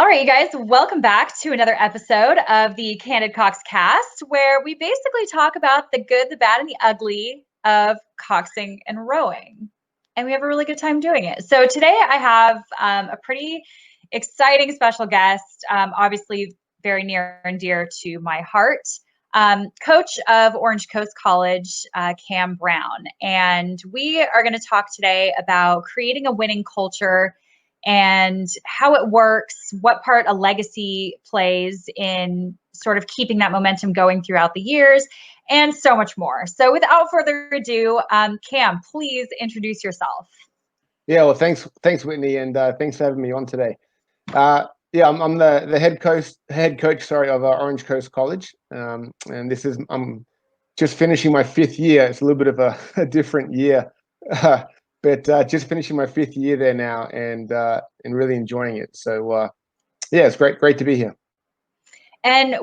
right, you guys, welcome back to another episode of the Candid Cast, where we basically talk about the good, the bad, and the ugly of coxing and rowing. And we have a really good time doing it. So today I have a pretty exciting special guest, obviously very near and dear to my heart, coach of Orange Coast College, Cam Brown. And we are going to talk today about creating a winning culture and how it works, what part a legacy plays in sort of keeping that momentum going throughout the years, and so much more. So without further ado, Cam, please introduce yourself. Yeah, well, thanks, Whitney, and thanks for having me on today. Yeah, I'm the head coach, sorry, of Orange Coast College, and I'm just finishing my fifth year. It's a little bit of a different year, but just finishing my fifth year there now, and really enjoying it. So yeah, it's great to be here. And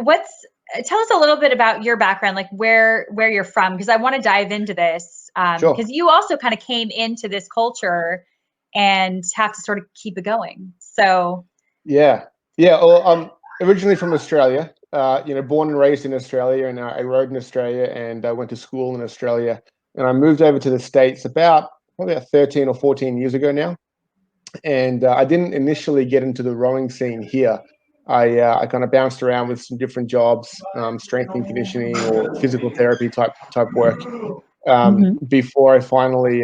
tell us a little bit about your background, like where you're from, because I want to dive into this, Sure. because you also kind of came into this culture and have to sort of keep it going. So yeah. Well, I'm originally from Australia. Born and raised in Australia, and I rode in Australia, and I went to school in Australia, and I moved over to the States probably about 13 or 14 years ago now. And I didn't initially get into the rowing scene here. I kind of bounced around with some different jobs, strength and conditioning or physical therapy type work, before I finally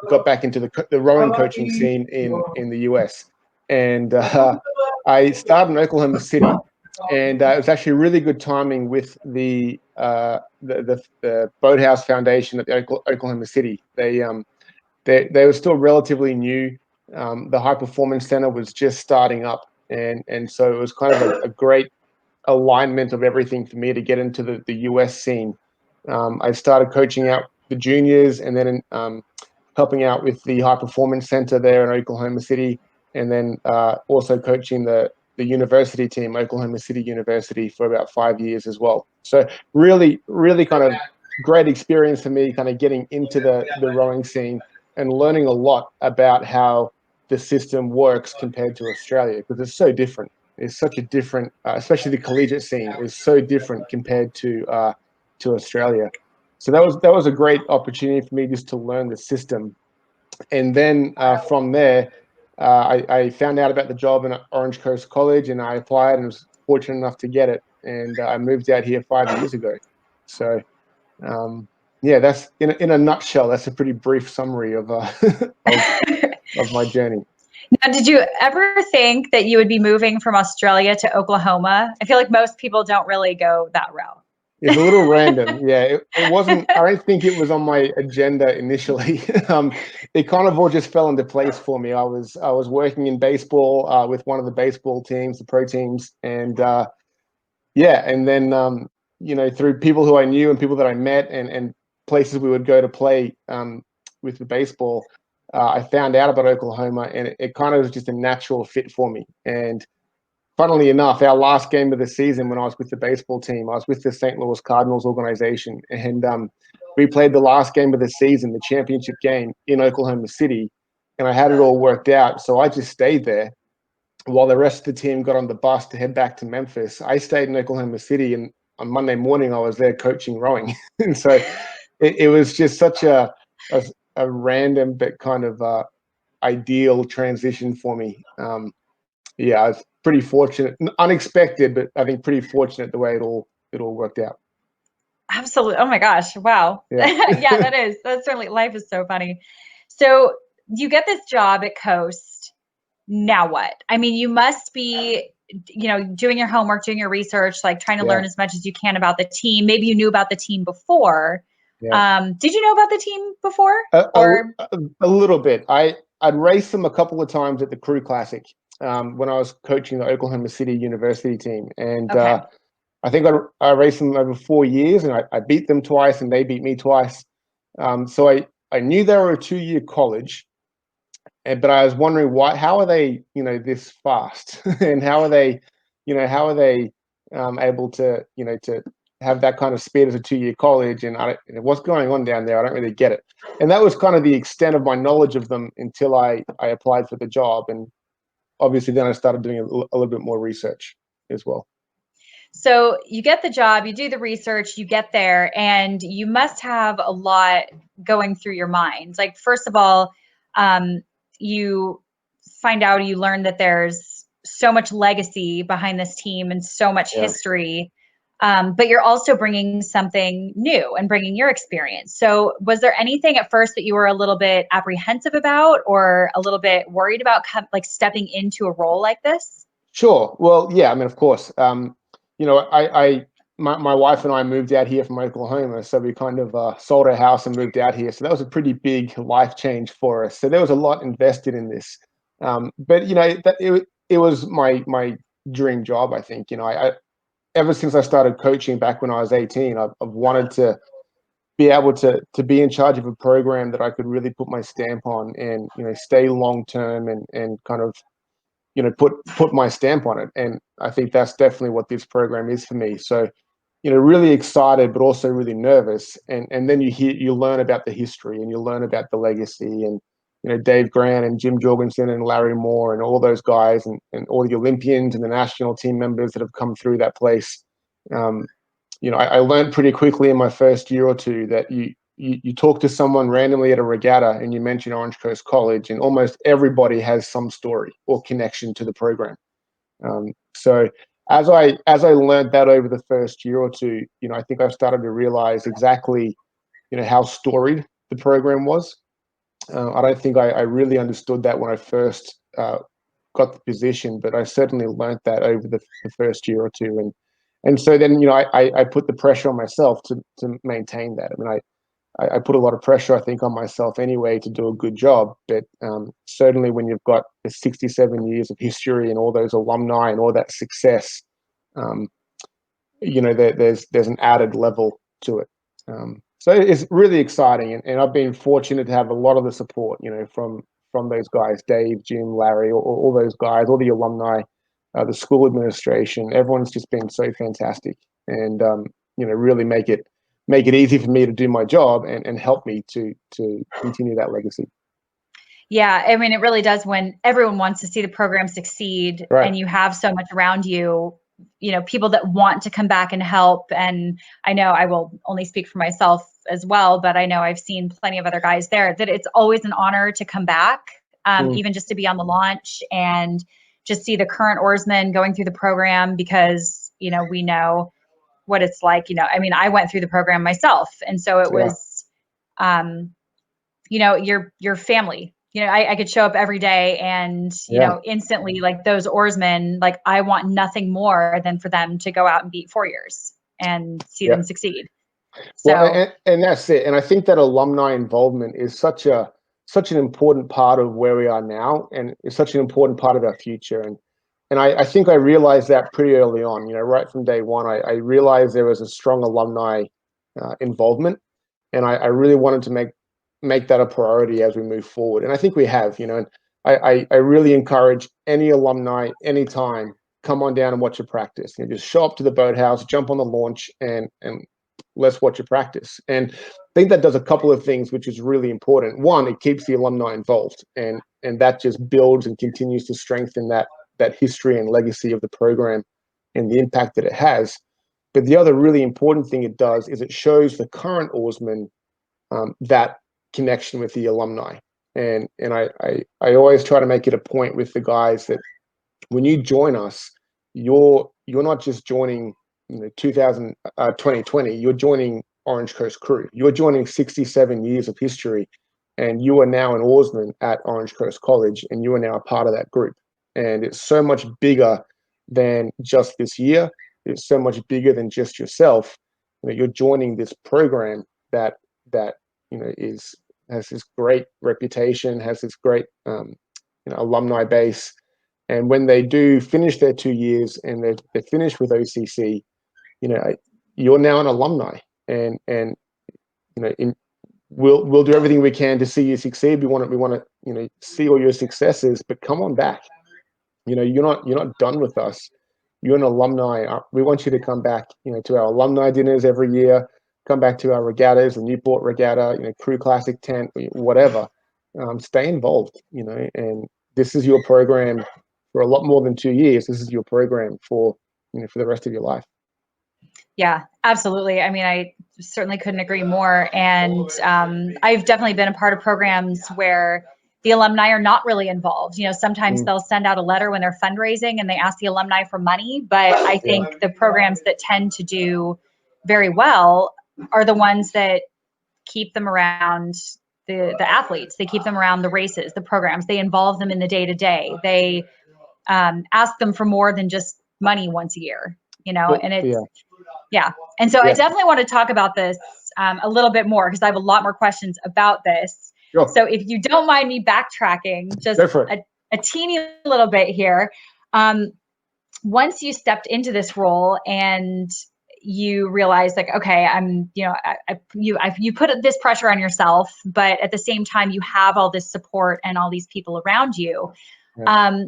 got back into the rowing coaching scene in the US. And I started in Oklahoma City, and it was actually really good timing with the Boathouse Foundation at the Oklahoma City. They were still relatively new. The High Performance Center was just starting up, and so it was kind of a great alignment of everything for me to get into the US scene. I started coaching out the juniors, and then helping out with the High Performance Center there in Oklahoma City, and then also coaching the university team, Oklahoma City University, for about 5 years as well. So really kind of great experience for me, kind of getting into the rowing scene and learning a lot about how the system works compared to Australia, because it's so different. It's such a different, especially the collegiate scene is so different compared to Australia. So that was a great opportunity for me just to learn the system. And then from there, I found out about the job in Orange Coast College, and I applied and was fortunate enough to get it. And I moved out here 5 years ago. So yeah, that's in a nutshell. That's a pretty brief summary of of my journey. Now, did you ever think that you would be moving from Australia to Oklahoma? I feel like most people don't really go that route. It's a little random. Yeah, it wasn't. I don't think it was on my agenda initially. It kind of all just fell into place for me. I was working in baseball with one of the baseball teams, the pro teams, and yeah, and then through people who I knew and people that I met and places we would go to play with the baseball, I found out about Oklahoma, and it kind of was just a natural fit for me. And funnily enough, our last game of the season, when I was with the baseball team, I was with the St. Louis Cardinals organization, and we played the last game of the season, the championship game, in Oklahoma City, and I had it all worked out. So I just stayed there while the rest of the team got on the bus to head back to Memphis. I stayed in Oklahoma City, and on Monday morning I was there coaching rowing. And so it was just such a random but kind of ideal transition for me. Yeah, I was pretty fortunate, unexpected, but I think pretty fortunate the way it all worked out. Absolutely. Oh my gosh. Wow. Yeah. Yeah, that's certainly, life is so funny. So you get this job at Coast. Now what? I mean, you must be, doing your homework, doing your research, like trying to learn as much as you can about the team. Maybe you knew about the team before. Yeah. Did you know about the team before? A little bit. I'd raced them a couple of times at the Crew Classic when I was coaching the Oklahoma City University team, and okay. I think I raced them over 4 years, and I beat them twice, and they beat me twice. So I knew they were a 2-year college, but I was wondering how are they, this fast, and how are they able to, to have that kind of speed as a 2-year college, and what's going on down there? I don't really get it. And that was kind of the extent of my knowledge of them until I applied for the job. And obviously then I started doing a little bit more research as well. So you get the job, you do the research, you get there, and you must have a lot going through your mind. Like, first of all, you find out, you learn that there's so much legacy behind this team and so much Yeah. history. But you're also bringing something new and bringing your experience. So, was there anything at first that you were a little bit apprehensive about or a little bit worried about, like stepping into a role like this? Sure. Well, yeah, I mean, of course. My wife and I moved out here from Oklahoma, so we kind of sold our house and moved out here. So that was a pretty big life change for us. So there was a lot invested in this. But it was my dream job. I think I ever since I started coaching back when I was 18, I've wanted to be able to be in charge of a program that I could really put my stamp on and stay long term and kind of put my stamp on it. And I think that's definitely what this program is for me. So really excited, but also really nervous. And then you learn about the history and you learn about the legacy and Dave Grant and Jim Jorgensen and Larry Moore and all those guys and all the Olympians and the national team members that have come through that place. I learned pretty quickly in my first year or two that you talk to someone randomly at a regatta and you mention Orange Coast College, and almost everybody has some story or connection to the program. So as I learned that over the first year or two, I think I started to realize exactly how storied the program was. I don't think I really understood that when I first got the position, but I certainly learned that over the first year or two. And so then, I put the pressure on myself to maintain that. I mean, I put a lot of pressure, I think, on myself anyway to do a good job. But certainly when you've got the 67 years of history and all those alumni and all that success, um, there's an added level to it. So it's really exciting, and I've been fortunate to have a lot of the support, from those guys, Dave, Jim, Larry, all those guys, all the alumni, the school administration. Everyone's just been so fantastic, and really make it easy for me to do my job and help me to continue that legacy. Yeah, I mean, it really does when everyone wants to see the program succeed Right. and you have so much around you, people that want to come back and help. And I know I will only speak for myself as well, but I know I've seen plenty of other guys there that it's always an honor to come back, even just to be on the launch and just see the current oarsmen going through the program because, we know what it's like. I mean, I went through the program myself. And so it Yeah. was, your family. I could show up every day and, Yeah. instantly, like those oarsmen, like I want nothing more than for them to go out and beat Fouriers and see Yeah. them succeed. Well, So and that's it. And I think that alumni involvement is such an important part of where we are now, and it's such an important part of our future. And I think I realized that pretty early on. Right from day one, I realized there was a strong alumni involvement, and I really wanted to make that a priority as we move forward. And I think we have. And I really encourage any alumni anytime, come on down and watch a practice. Just show up to the boathouse, jump on the launch, and let's watch a practice. And I think that does a couple of things, which is really important. One, it keeps the alumni involved, and that just builds and continues to strengthen that history and legacy of the program and the impact that it has. But the other really important thing it does is it shows the current oarsmen that connection with the alumni. And I always try to make it a point with the guys that when you join us, you're not just joining 2020, you're joining Orange Coast Crew. You're joining 67 years of history, and you are now an oarsman at Orange Coast College, and you are now a part of that group. And it's so much bigger than just this year. It's so much bigger than just yourself. You're joining this program that is has this great reputation, has this great alumni base. And when they do finish their 2 years and they're finished with OCC, you're now an alumni, and we'll do everything we can to see you succeed. We want to see all your successes, but come on back. You're not done with us. You're an alumni. We want you to come back, to our alumni dinners every year. Come back to our regattas, the Newport Regatta, Crew Classic tent, whatever. Stay involved, and this is your program for a lot more than 2 years, this is your program for, for the rest of your life. Yeah, absolutely. I mean, I certainly couldn't agree more. And I've definitely been a part of programs where the alumni are not really involved. Sometimes they'll send out a letter when they're fundraising and they ask the alumni for money. But I think the programs that tend to do very well are the ones that keep them around the athletes. They keep them around the races, the programs. They involve them in the day to day. They ask them for more than just money once a year. And it's yeah. And so I definitely want to talk about this a little bit more because I have a lot more questions about this. Sure. So if you don't mind me backtracking just a teeny little bit here, once you stepped into this role and you realize like, okay, you put this pressure on yourself, but at the same time you have all this support and all these people around you. Yeah.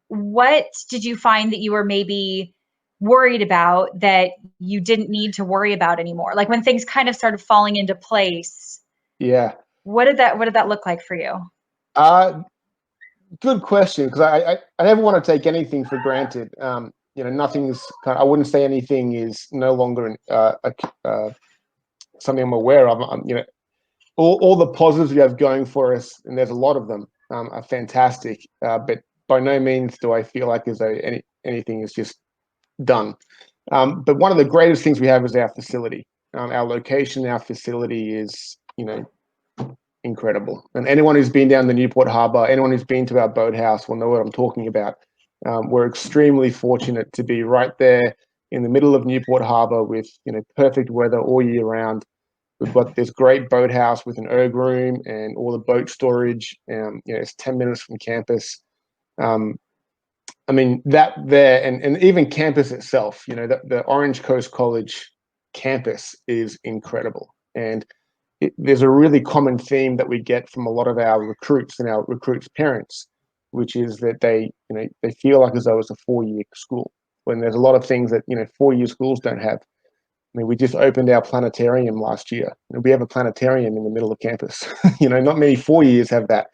What did you find that you were maybe worried about that you didn't need to worry about anymore? Like when things kind of started falling into place. Yeah. What did that look like for you? Good question, because I never want to take anything for granted. Nothing's I wouldn't say anything is no longer something I'm aware of. All the positives we have going for us, and there's a lot of them, are fantastic. But by no means do I feel like anything is just done. But one of the greatest things we have is our facility. Our location, our facility is, incredible. And anyone who's been down the Newport Harbor, anyone who's been to our boathouse will know what I'm talking about. We're extremely fortunate to be right there in the middle of Newport Harbor with, perfect weather all year round. We've got this great boathouse with an erg room and all the boat storage. It's 10 minutes from campus. I mean, that there, and even campus itself, the Orange Coast College campus is incredible. And there's a really common theme that we get from a lot of our recruits and our recruits' parents, which is that they feel like as though it's a 4-year school, when there's a lot of things that, 4-year schools don't have. I mean, we just opened our planetarium last year. We have a planetarium in the middle of campus. Not many 4 years have that.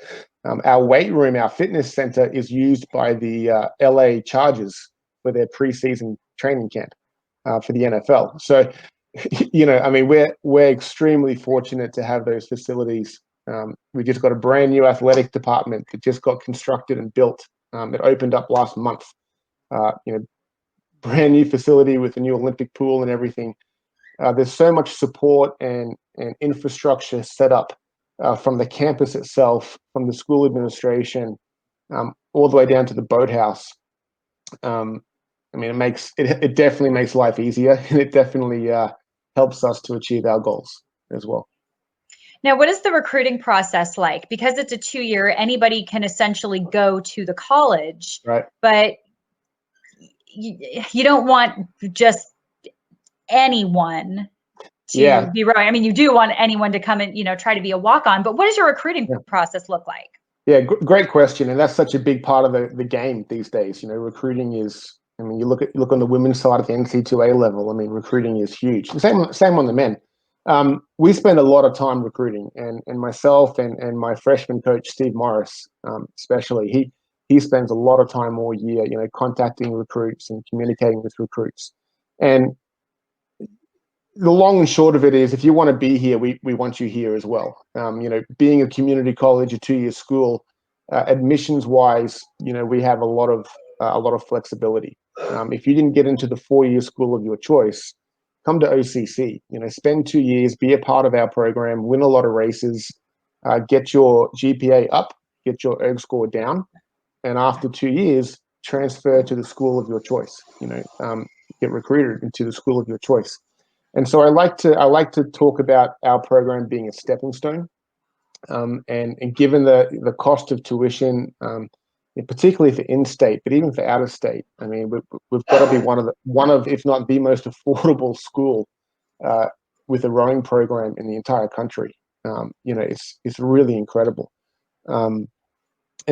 Our weight room, our fitness center, is used by the LA Chargers for their preseason training camp for the NFL. So, I mean, we're extremely fortunate to have those facilities. We just got a brand new athletic department that just got constructed and built. It opened up last month. Brand new facility with a new Olympic pool and everything. There's so much support and infrastructure set up from the campus itself, from the school administration, all the way down to the boathouse. I mean, it definitely makes life easier, and it definitely helps us to achieve our goals as well. Now, what is the recruiting process like? Because it's a 2-year, anybody can essentially go to the college, right? But you don't want just anyone to be rowing. I mean, you do want anyone to come and, try to be a walk-on, but what does your recruiting process look like? Yeah, great question. And that's such a big part of the game these days. Recruiting is, I mean, you look on the women's side of the NC2A level, I mean, recruiting is huge. Same on the men. We spend a lot of time recruiting, and myself and my freshman coach, Steve Morris, especially, he spends a lot of time all year, contacting recruits and communicating with recruits. And the long and short of it is, if you want to be here, we want you here as well. Being a community college, a 2-year school, admissions wise, we have a lot of flexibility. If you didn't get into the 4-year school of your choice, come to OCC. Spend 2 years, be a part of our program, win a lot of races, get your GPA up, get your erg score down, and after 2 years, transfer to the school of your choice. Get recruited into the school of your choice. And so I like to talk about our program being a stepping stone, and given the cost of tuition, particularly for in-state, but even for out-of-state, I mean, we've got to be one of if not the most affordable school with a rowing program in the entire country. It's really incredible, and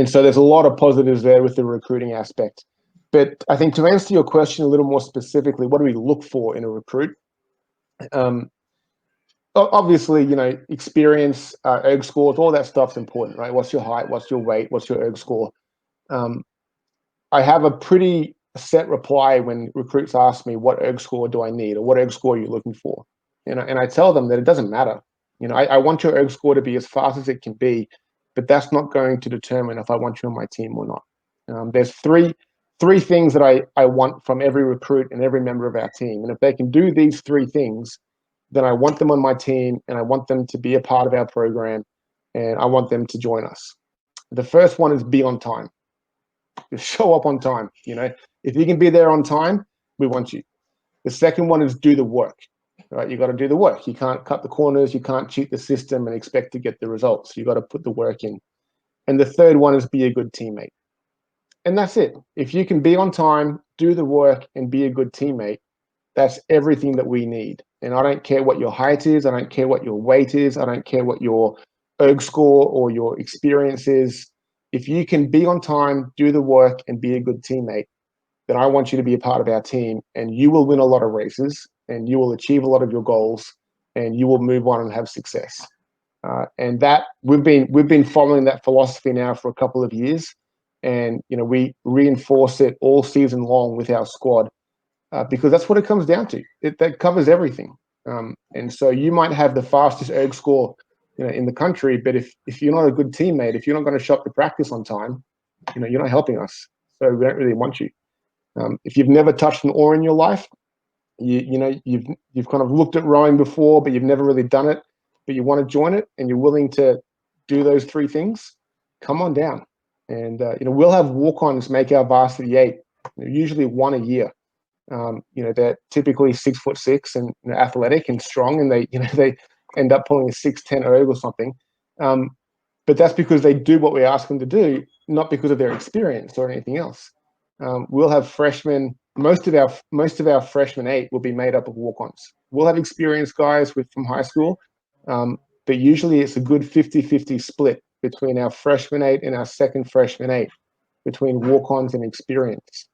so there's a lot of positives there with the recruiting aspect. But I think to answer your question a little more specifically, what do we look for in a recruit? Obviously, experience, erg scores, all that stuff's important, right? What's your height? What's your weight? What's your erg score? I have a pretty set reply when recruits ask me, what erg score do I need, or what erg score are you looking for? And I tell them that it doesn't matter. I want your erg score to be as fast as it can be, but that's not going to determine if I want you on my team or not. There's three things that I want from every recruit and every member of our team. And if they can do these three things, then I want them on my team, and I want them to be a part of our program, and I want them to join us. The first one is be on time. Just show up on time. If you can be there on time, we want you. The second one is do the work. Right? You got to do the work. You can't cut the corners. You can't cheat the system and expect to get the results. You got to put the work in. And the third one is be a good teammate. And that's it. If you can be on time, do the work, and be a good teammate, that's everything that we need. And I don't care what your height is. I don't care what your weight is. I don't care what your erg score or your experience is. If you can be on time, do the work, and be a good teammate, then I want you to be a part of our team, and you will win a lot of races, and you will achieve a lot of your goals, and you will move on and have success. And that we've been following that philosophy now for a couple of years, and we reinforce it all season long with our squad, because that's what it comes down to. That covers everything. And so you might have the fastest erg score in the country, but if you're not a good teammate, if you're not going to show up to practice on time, you're not helping us. So we don't really want you. If you've never touched an oar in your life, you've kind of looked at rowing before, but you've never really done it, but you want to join it and you're willing to do those three things, come on down. And we'll have walk-ons make our varsity 8, usually one a year. They're typically 6'6" and athletic and strong, and they end up pulling a 6'10" erg or something. But that's because they do what we ask them to do, not because of their experience or anything else. We'll have freshmen. Most of our freshman 8 will be made up of walk-ons. We'll have experienced guys from high school, but usually it's a good 50-50 split between our freshman 8 and our second freshman 8, between walk-ons and experience.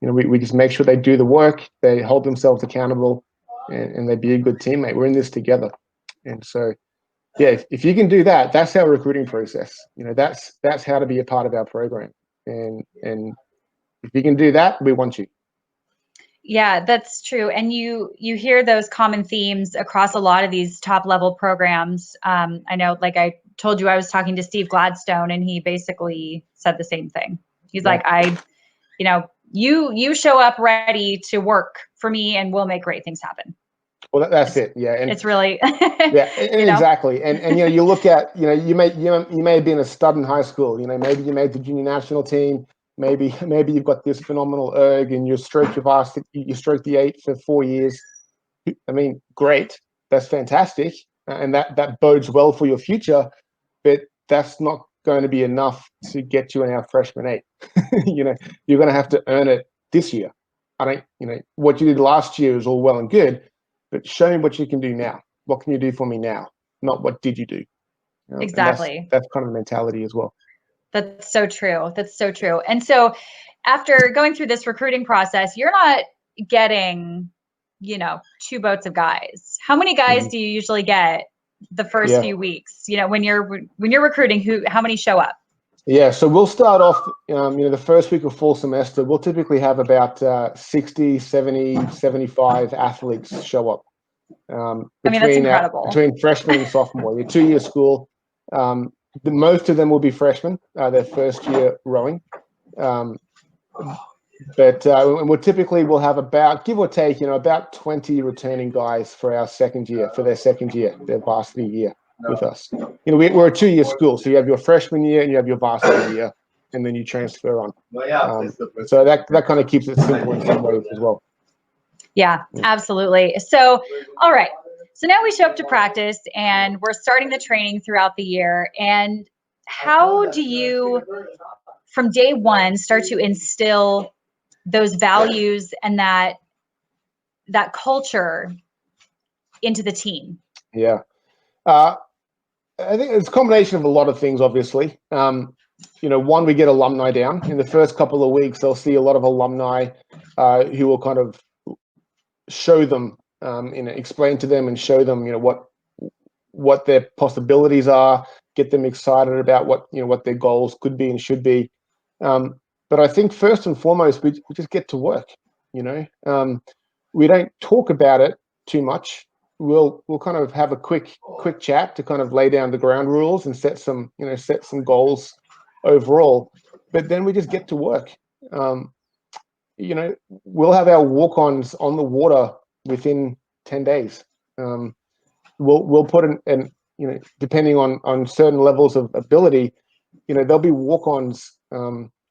We just make sure they do the work, they hold themselves accountable, and they be a good teammate. We're in this together. And so, yeah, if you can do that, that's our recruiting process. That's how to be a part of our program. And if you can do that, we want you. Yeah, that's true. And you hear those common themes across a lot of these top level programs. I know, like I told you, I was talking to Steve Gladstone, and he basically said the same thing. He's like, you show up ready to work for me, and we'll make great things happen. Well, that's it. Yeah, and it's really yeah, exactly. And you look at you may have been a stud in high school. Maybe you made the junior national team. Maybe you've got this phenomenal erg, and you stroked the 8 for 4 years. I mean, great. That's fantastic, and that bodes well for your future. But that's not going to be enough to get you in our freshman 8. You're going to have to earn it this year. What you did last year is all well and good, but show me what you can do now. What can you do for me now? Not what did you do? Exactly. That's kind of the mentality as well. That's so true. That's so true. And so after going through this recruiting process, you're not getting, 2 boats of guys. How many guys do you usually get the first few weeks? When you're recruiting, how many show up? Yeah, so we'll start off, the first week of fall semester, we'll typically have about 60, 70, 75 athletes show up. That's incredible. Between freshman and sophomore, your 2-year school. Most of them will be freshmen, their first year rowing. But we'll have about, give or take, about 20 returning guys for their second year, their varsity year with us. We're a 2-year school, so you have your freshman year and you have your varsity year, and then you transfer on. So that kind of keeps it simple in some ways as well. Yeah, absolutely. So, all right. So now we show up to practice, and we're starting the training throughout the year. And how do you, from day one, start to instill those values and that culture into the team? Yeah. I think it's a combination of a lot of things, obviously. One, we get alumni down. In the first couple of weeks, they'll see a lot of alumni who will kind of show them, explain to them and show them, what their possibilities are, get them excited about what their goals could be and should be. But I think first and foremost, we just get to work. You know, we don't talk about it too much. We'll kind of have a quick chat to kind of lay down the ground rules and set some goals overall. But then we just get to work. You know, we'll have our walk-ons on the water within 10 days. We'll put an you know, depending on certain levels of ability, you know, there'll be walk-ons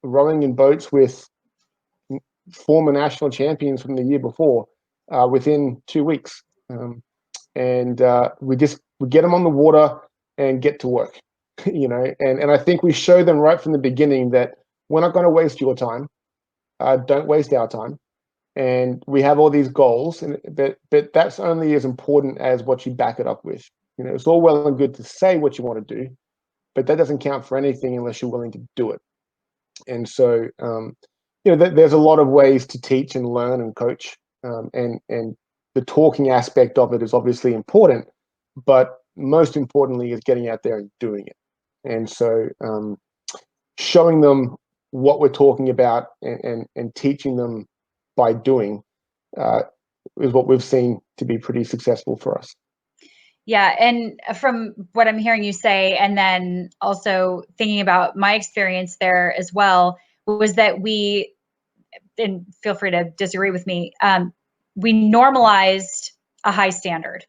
rowing in boats with former national champions from the year before within 2 weeks. And we get them on the water and get to work, you know, and I think we show them right from the beginning that we're not going to waste your time. Don't waste our time. And we have all these goals, but that's only as important as what you back it up with. You know, it's all well and good to say what you want to do, but that doesn't count for anything unless you're willing to do it. And so, you know, there's a lot of ways to teach and learn and coach, and the talking aspect of it is obviously important, but most importantly is getting out there and doing it. And so, showing them what we're talking about and teaching them by doing is what we've seen to be pretty successful for us. Yeah. And from what I'm hearing you say, and then also thinking about my experience there as well, was that we, and feel free to disagree with me, we normalized a high standard.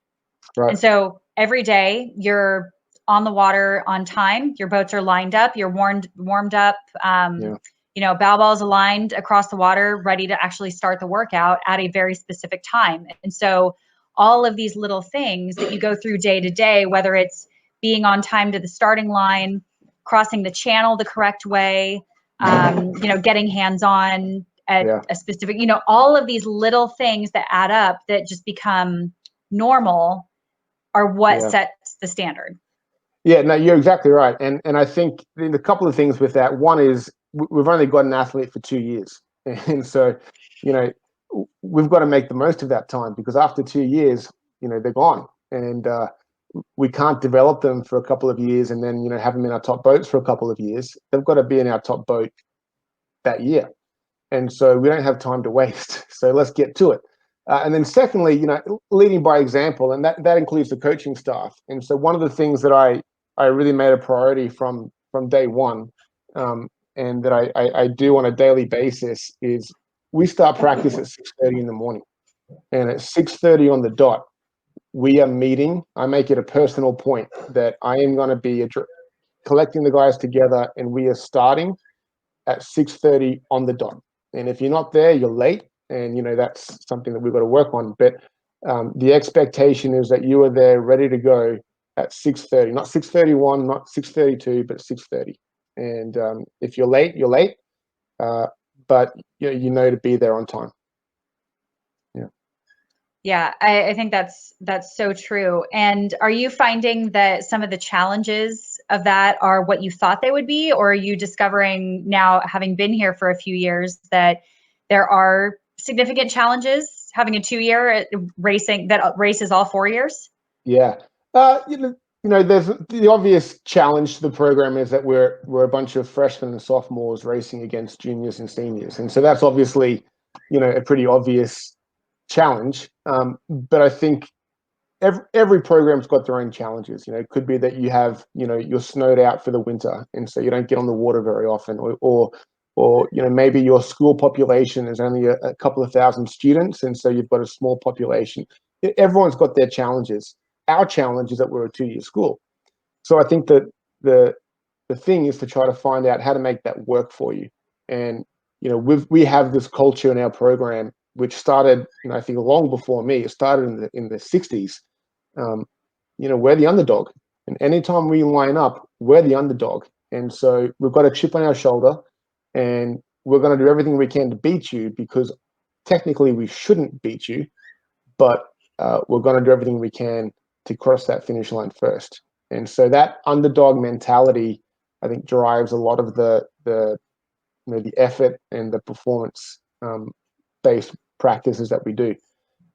Right. And so every day you're on the water on time, your boats are lined up, you're warmed up, Yeah. you know, bow balls aligned across the water, ready to actually start the workout at a very specific time. And so all of these little things that you go through day to day, whether it's being on time to the starting line, crossing the channel the correct way, you know, getting hands-on at a specific, you know, all of these little things that add up that just become normal are what sets the standard. Yeah, no, you're exactly right. And I think a couple of things with that. One is we've only got an athlete for 2 years. And so, you know, we've got to make the most of that time, because after 2 years, you know, they're gone. And we can't develop them for a couple of years and then, you know, have them in our top boats for a couple of years. They've got to be in our top boat that year. And so we don't have time to waste. So let's get to it. And then secondly, you know, leading by example, and that includes the coaching staff. And so one of the things that I really made a priority from day one, and that I do on a daily basis, is we start practice at 6:30 in the morning. And at 6:30 on the dot, we are meeting. I make it a personal point that I am going to be collecting the guys together, and we are starting at 6:30 on the dot. And if you're not there, you're late. And, you know, that's something that we've got to work on. But the expectation is that you are there ready to go at 6:30, not 6:31, not 6:32, but 6:30. And if you're late, you're late. But you know to be there on time. Yeah. Yeah, I think that's so true. And are you finding that some of the challenges of that are what you thought they would be, or are you discovering now, having been here for a few years, that there are significant challenges having a 2-year racing that races all 4 years? Yeah. You know, there's the obvious challenge to the program is that we're a bunch of freshmen and sophomores racing against juniors and seniors, and so that's obviously, you know, a pretty obvious challenge. But I think every program's got their own challenges. You know, it could be that you have, you know, you're snowed out for the winter, and so you don't get on the water very often, or you know, maybe your school population is only a couple of thousand students, and so you've got a small population. Everyone's got their challenges. Our challenge is that we're a 2-year school. So I think that the thing is to try to find out how to make that work for you. And, you know, we have this culture in our program, which started, you know, I think long before me. It started in the 60s. You know, we're the underdog. And anytime we line up, we're the underdog. And so we've got a chip on our shoulder, and we're going to do everything we can to beat you, because technically we shouldn't beat you, but we're going to do everything we can to cross that finish line first. And so that underdog mentality, I think, drives a lot of the you know, the effort and the performance based practices that we do.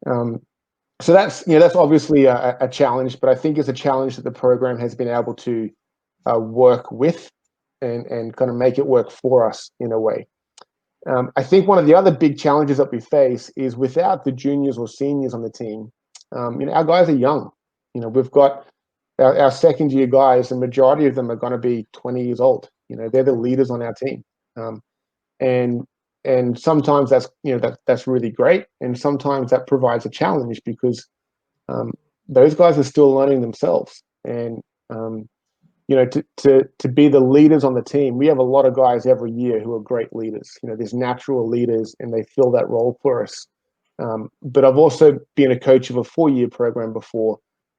So that's, you know, that's obviously a challenge, but I think it's a challenge that the program has been able to work with and kind of make it work for us in a way. I think one of the other big challenges that we face is without the juniors or seniors on the team, our guys are young. We've got our second year guys, the majority of them are going to be 20 years old. They're the leaders on our team. And sometimes that's really great. And sometimes that provides a challenge because those guys are still learning themselves. And to be the leaders on the team, we have a lot of guys every year who are great leaders. There's natural leaders, and they fill that role for us. But I've also been a coach of a 4-year program before,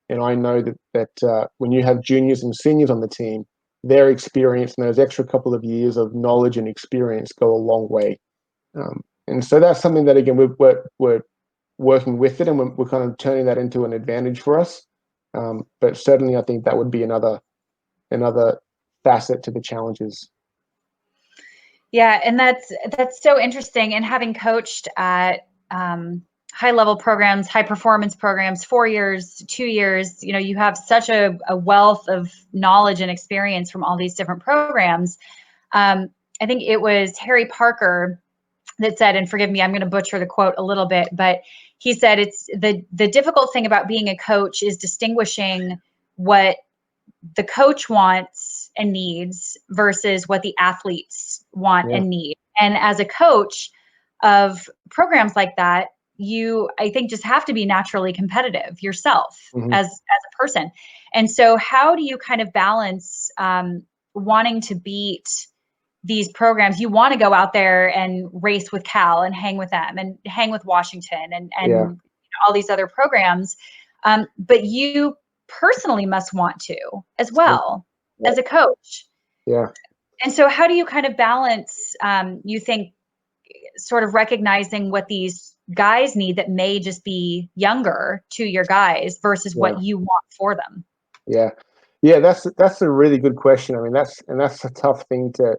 and I know that when you have juniors and seniors on the team, their experience and those extra couple of years of knowledge and experience go a long way. And so that's something that, again, we're working with it, and we're kind of turning that into an advantage for us. But certainly, I think that would be another facet to the challenges. Yeah, and that's so interesting. And having coached at high level programs, high performance programs, 4 years, 2 years, you have such a wealth of knowledge and experience from all these different programs. I think it was Harry Parker that said, and forgive me, I'm going to butcher the quote a little bit, but he said it's the difficult thing about being a coach is distinguishing what the coach wants and needs versus what the athletes want and need. And as a coach of programs like that, you, I think, just have to be naturally competitive yourself as a person. And so how do you kind of balance wanting to beat these programs? You want to go out there and race with Cal and hang with them and hang with Washington and all these other programs. But you personally must want to as well as a coach. Yeah. And so how do you kind of balance, you think, sort of recognizing what these guys need that may just be younger to your guys versus what you want for them? Yeah, that's a really good question. I mean, that's a tough thing to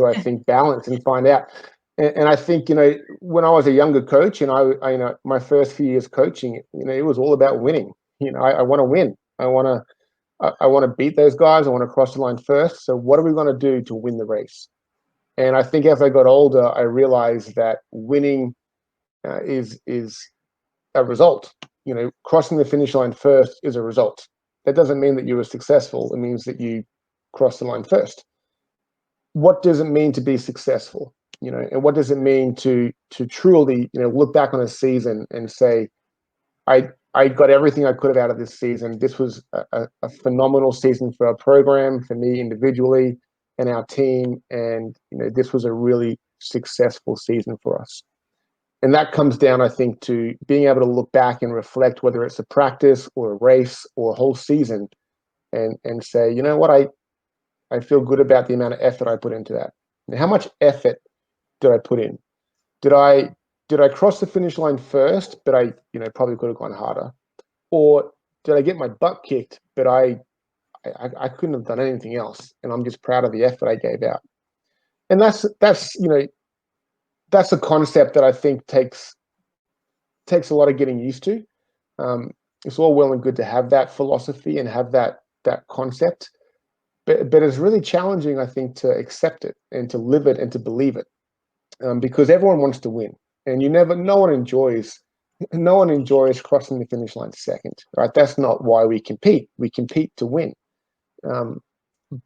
I think balance and find out. And I think, when I was a younger coach and I my first few years coaching, it was all about winning. I want to win. I want to beat those guys. I want to cross the line first. So what are we going to do to win the race? And I think as I got older, I realized that winning is a result. Crossing the finish line first is a result. That doesn't mean that you were successful. It means that you crossed the line first. What does it mean to be successful? And what does it mean to truly, look back on a season and say, I got everything I could have out of this season. This was a phenomenal season for our program, for me individually, and our team. And this was a really successful season for us. And that comes down, I think, to being able to look back and reflect, whether it's a practice or a race or a whole season, and say, you know what, I feel good about the amount of effort I put into that. And how much effort did I put in? Did I cross the finish line first, but I probably could have gone harder? Or did I get my butt kicked, but I couldn't have done anything else, and I'm just proud of the effort I gave out? And that's a concept that I think takes a lot of getting used to. It's all well and good to have that philosophy and have that concept, but it's really challenging, I think, to accept it and to live it and to believe it, because everyone wants to win, and no one enjoys crossing the finish line second, right? That's not why we compete. We compete to win.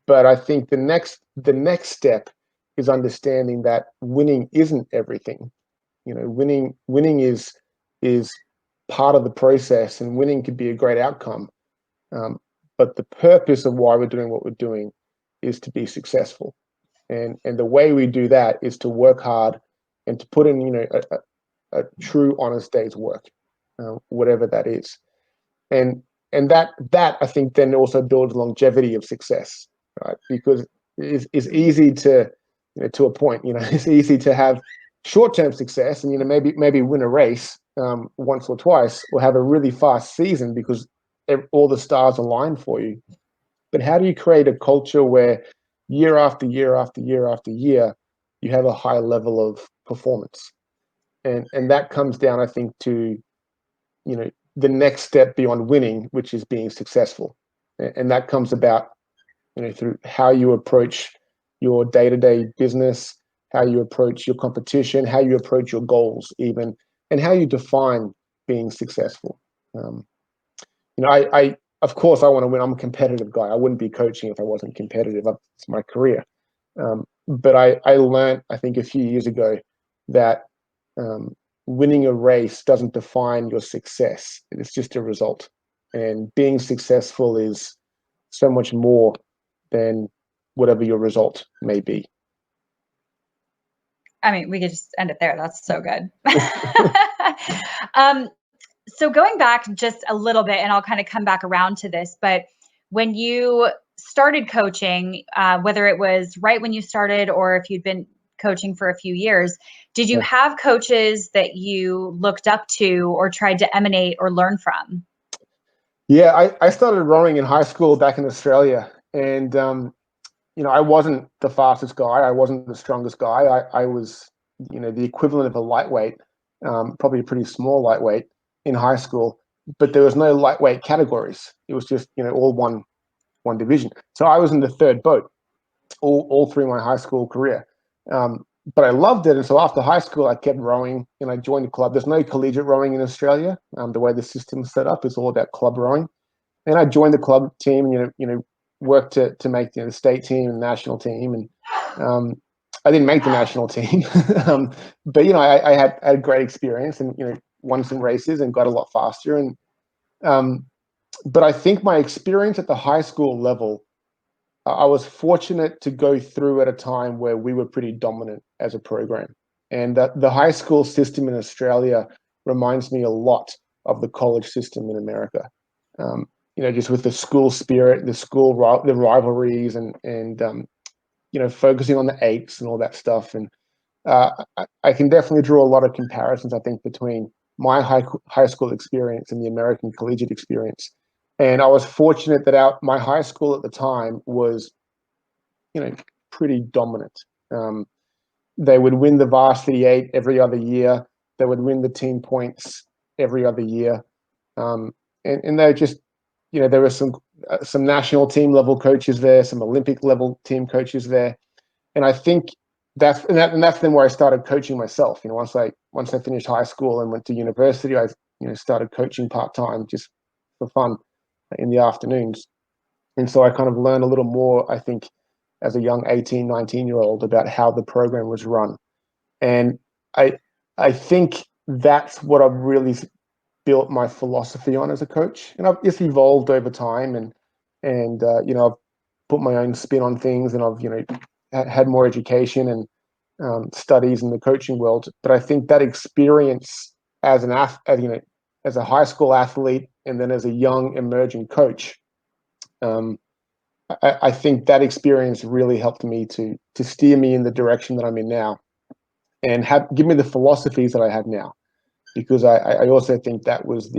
But I think the next step is understanding that winning isn't everything. Winning is part of the process, and winning could be a great outcome. But the purpose of why we're doing what we're doing is to be successful. And the way we do that is to work hard and to put in, a true, honest day's work, whatever that is. And that I think then also builds longevity of success, right? Because it's easy to, to a point, it's easy to have short-term success and, maybe win a race once or twice, or have a really fast season because all the stars align for you. But how do you create a culture where year after year after year after year, you have a high level of performance? And that comes down, I think, to, the next step beyond winning, which is being successful. And that comes about, through how you approach your day-to-day business, how you approach your competition, how you approach your goals, even, and how you define being successful. I of course I want to win. I'm a competitive guy. I wouldn't be coaching if I wasn't competitive. It's my career. But I learned, I think, a few years ago that winning a race doesn't define your success. It's just a result. And being successful is so much more than whatever your result may be. I mean, we could just end it there. That's so good. So going back just a little bit, and I'll kind of come back around to this, but when you started coaching, whether it was right when you started or if you'd been coaching for a few years, did you have coaches that you looked up to or tried to emanate or learn from? Yeah, I started rowing in high school back in Australia, and I wasn't the fastest guy. I wasn't the strongest guy. I was, the equivalent of a lightweight, probably a pretty small lightweight in high school, but there was no lightweight categories. It was just, all one division. So I was in the third boat all through my high school career. But I loved it. And so after high school, I kept rowing and I joined the club. There's no collegiate rowing in Australia. The way the system's set up is all about club rowing. And I joined the club team, worked to make the state team and national team. And I didn't make the national team, but I had a great experience and won some races and got a lot faster. And but I think my experience at the high school level, I was fortunate to go through at a time where we were pretty dominant as a program, and the high school system in Australia reminds me a lot of the college system in America. Just with the school spirit, the rivalries, and focusing on the eights and all that stuff. And I can definitely draw a lot of comparisons, I think, between my high school experience and the American collegiate experience. And I was fortunate that my high school at the time was, pretty dominant. They would win the varsity 8 every other year. They would win the team points every other year. And they just, there were some national team level coaches there, some Olympic level team coaches there. And I think that's then where I started coaching myself. Once I finished high school and went to university, I started coaching part-time just for fun in the afternoons. And so I kind of learned a little more, I think, as a young 18, 19-year-old about how the program was run. And I think that's what I've really built my philosophy on as a coach. And I've just evolved over time, and I've put my own spin on things, and I've had more education and studies in the coaching world. But I think that experience as as a high school athlete and then as a young emerging coach, I think that experience really helped me to steer me in the direction that I'm in now, and give me the philosophies that I have now. Because I also think that was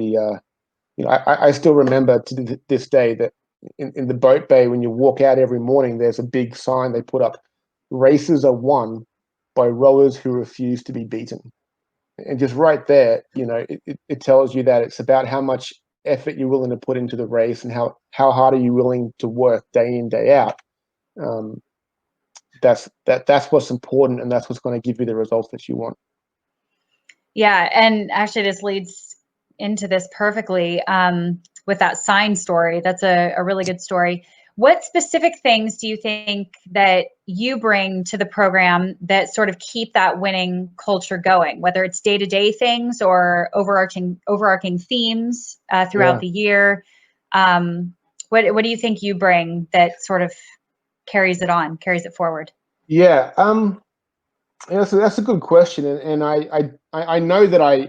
I still remember to this day that in the boat bay, when you walk out every morning, there's a big sign they put up: races are won by rowers who refuse to be beaten. And just right there, it tells you that it's about how much effort you're willing to put into the race, and how hard are you willing to work day in, day out. That's what's important, and that's what's going to give you the results that you want. Yeah, and actually this leads into this perfectly with that sign story. That's a really good story. What specific things do you think that you bring to the program that sort of keep that winning culture going, whether it's day-to-day things or overarching themes throughout the year? What do you think you bring that sort of carries it forward? Yeah, so that's a good question, and I know that I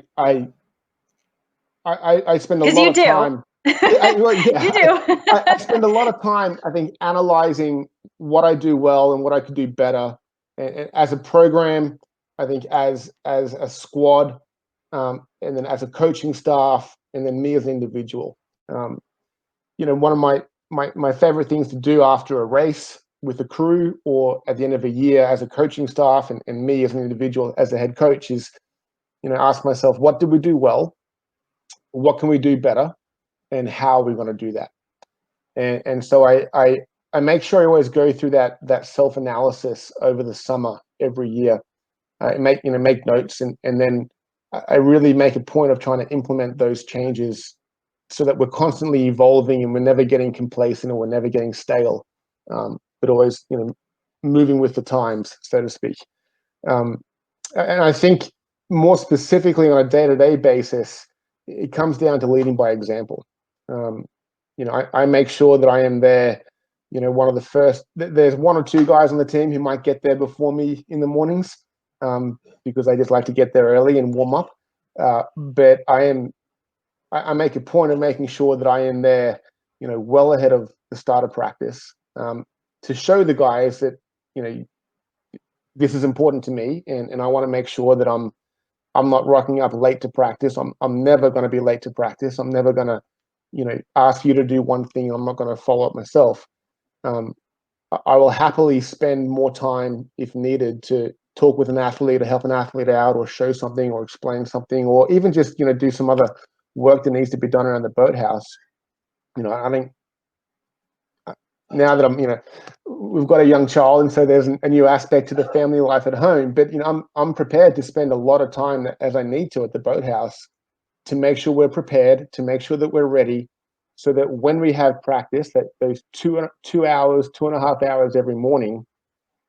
spend a lot of time. You do. I spend a lot of time, I think, analyzing what I do well and what I could do better, and as a program, I think as a squad, and then as a coaching staff, and then me as an individual. One of my favorite things to do after a race with the crew, or at the end of a year as a coaching staff, and me as an individual, as a head coach, is ask myself, what did we do well? What can we do better? And how are we going to do that? And so I make sure I always go through that self-analysis over the summer every year. Make notes, and then I really make a point of trying to implement those changes so that we're constantly evolving and we're never getting complacent or we're never getting stale, but always moving with the times, so to speak. And I think more specifically on a day-to-day basis, it comes down to leading by example. I make sure that I am there. One of the first. There's one or two guys on the team who might get there before me in the mornings, because I just like to get there early and warm up. But I make a point of making sure that I am there, well ahead of the start of practice, to show the guys that this is important to me, and I want to make sure that I'm not rocking up late to practice. I'm never going to be late to practice. I'm never going to ask you to do one thing. I'm not going to follow up myself. I will happily spend more time if needed to talk with an athlete or help an athlete out or show something or explain something, or even just do some other work that needs to be done around the boathouse. I think now that we've got a young child, and so there's a new aspect to the family life at home, but I'm prepared to spend a lot of time as I need to at the boathouse to make sure we're prepared, to make sure that we're ready, so that when we have practice, that those 2.5 hours every morning,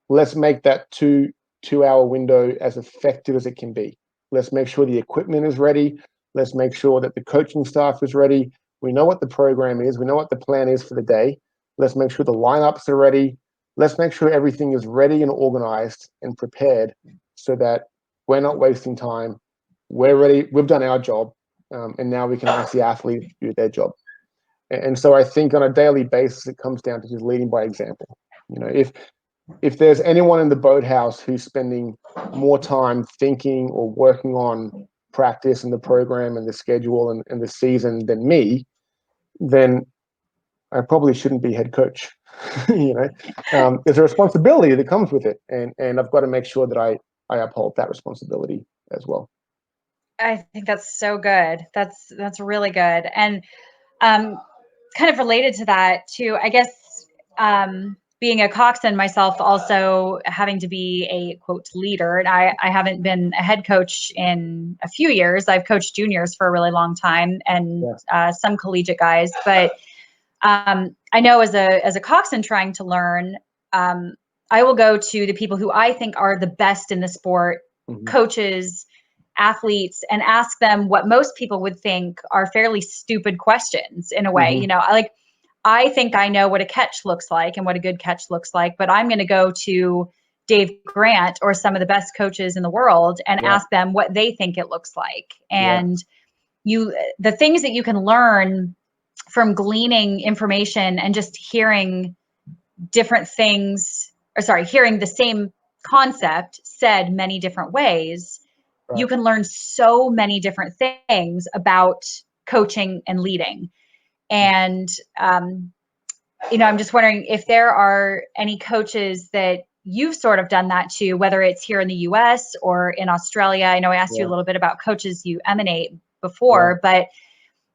let's make that two-hour window as effective as it can be. Let's make sure the equipment is ready. Let's make sure that the coaching staff is ready. We know what the program is. We know what the plan is for the day. Let's make sure the lineups are ready. Let's make sure everything is ready and organized and prepared so that we're not wasting time. We're ready. We've done our job. And now we can ask the athlete to do their job. And so I think on a daily basis, it comes down to just leading by example. If there's anyone in the boathouse who's spending more time thinking or working on practice and the program and the schedule and the season than me, then I probably shouldn't be head coach. There's a responsibility that comes with it, and I've got to make sure that I uphold that responsibility as well. I think that's so good. That's really good. And kind of related to that too, I guess, being a coxswain myself, also having to be a quote leader. And I haven't been a head coach in a few years. I've coached juniors for a really long time and some collegiate guys. But I know as a coxswain trying to learn, I will go to the people who I think are the best in the sport, coaches, athletes, and ask them what most people would think are fairly stupid questions in a way. I think I know what a catch looks like and what a good catch looks like, but I'm going to go to Dave Grant or some of the best coaches in the world and ask them what they think it looks like. And the things that you can learn from gleaning information and just hearing different things, hearing the same concept said many different ways, you can learn so many different things about coaching and leading. And, I'm just wondering if there are any coaches that you've sort of done that to, whether it's here in the US or in Australia. I know I asked you a little bit about coaches you emanate before, but,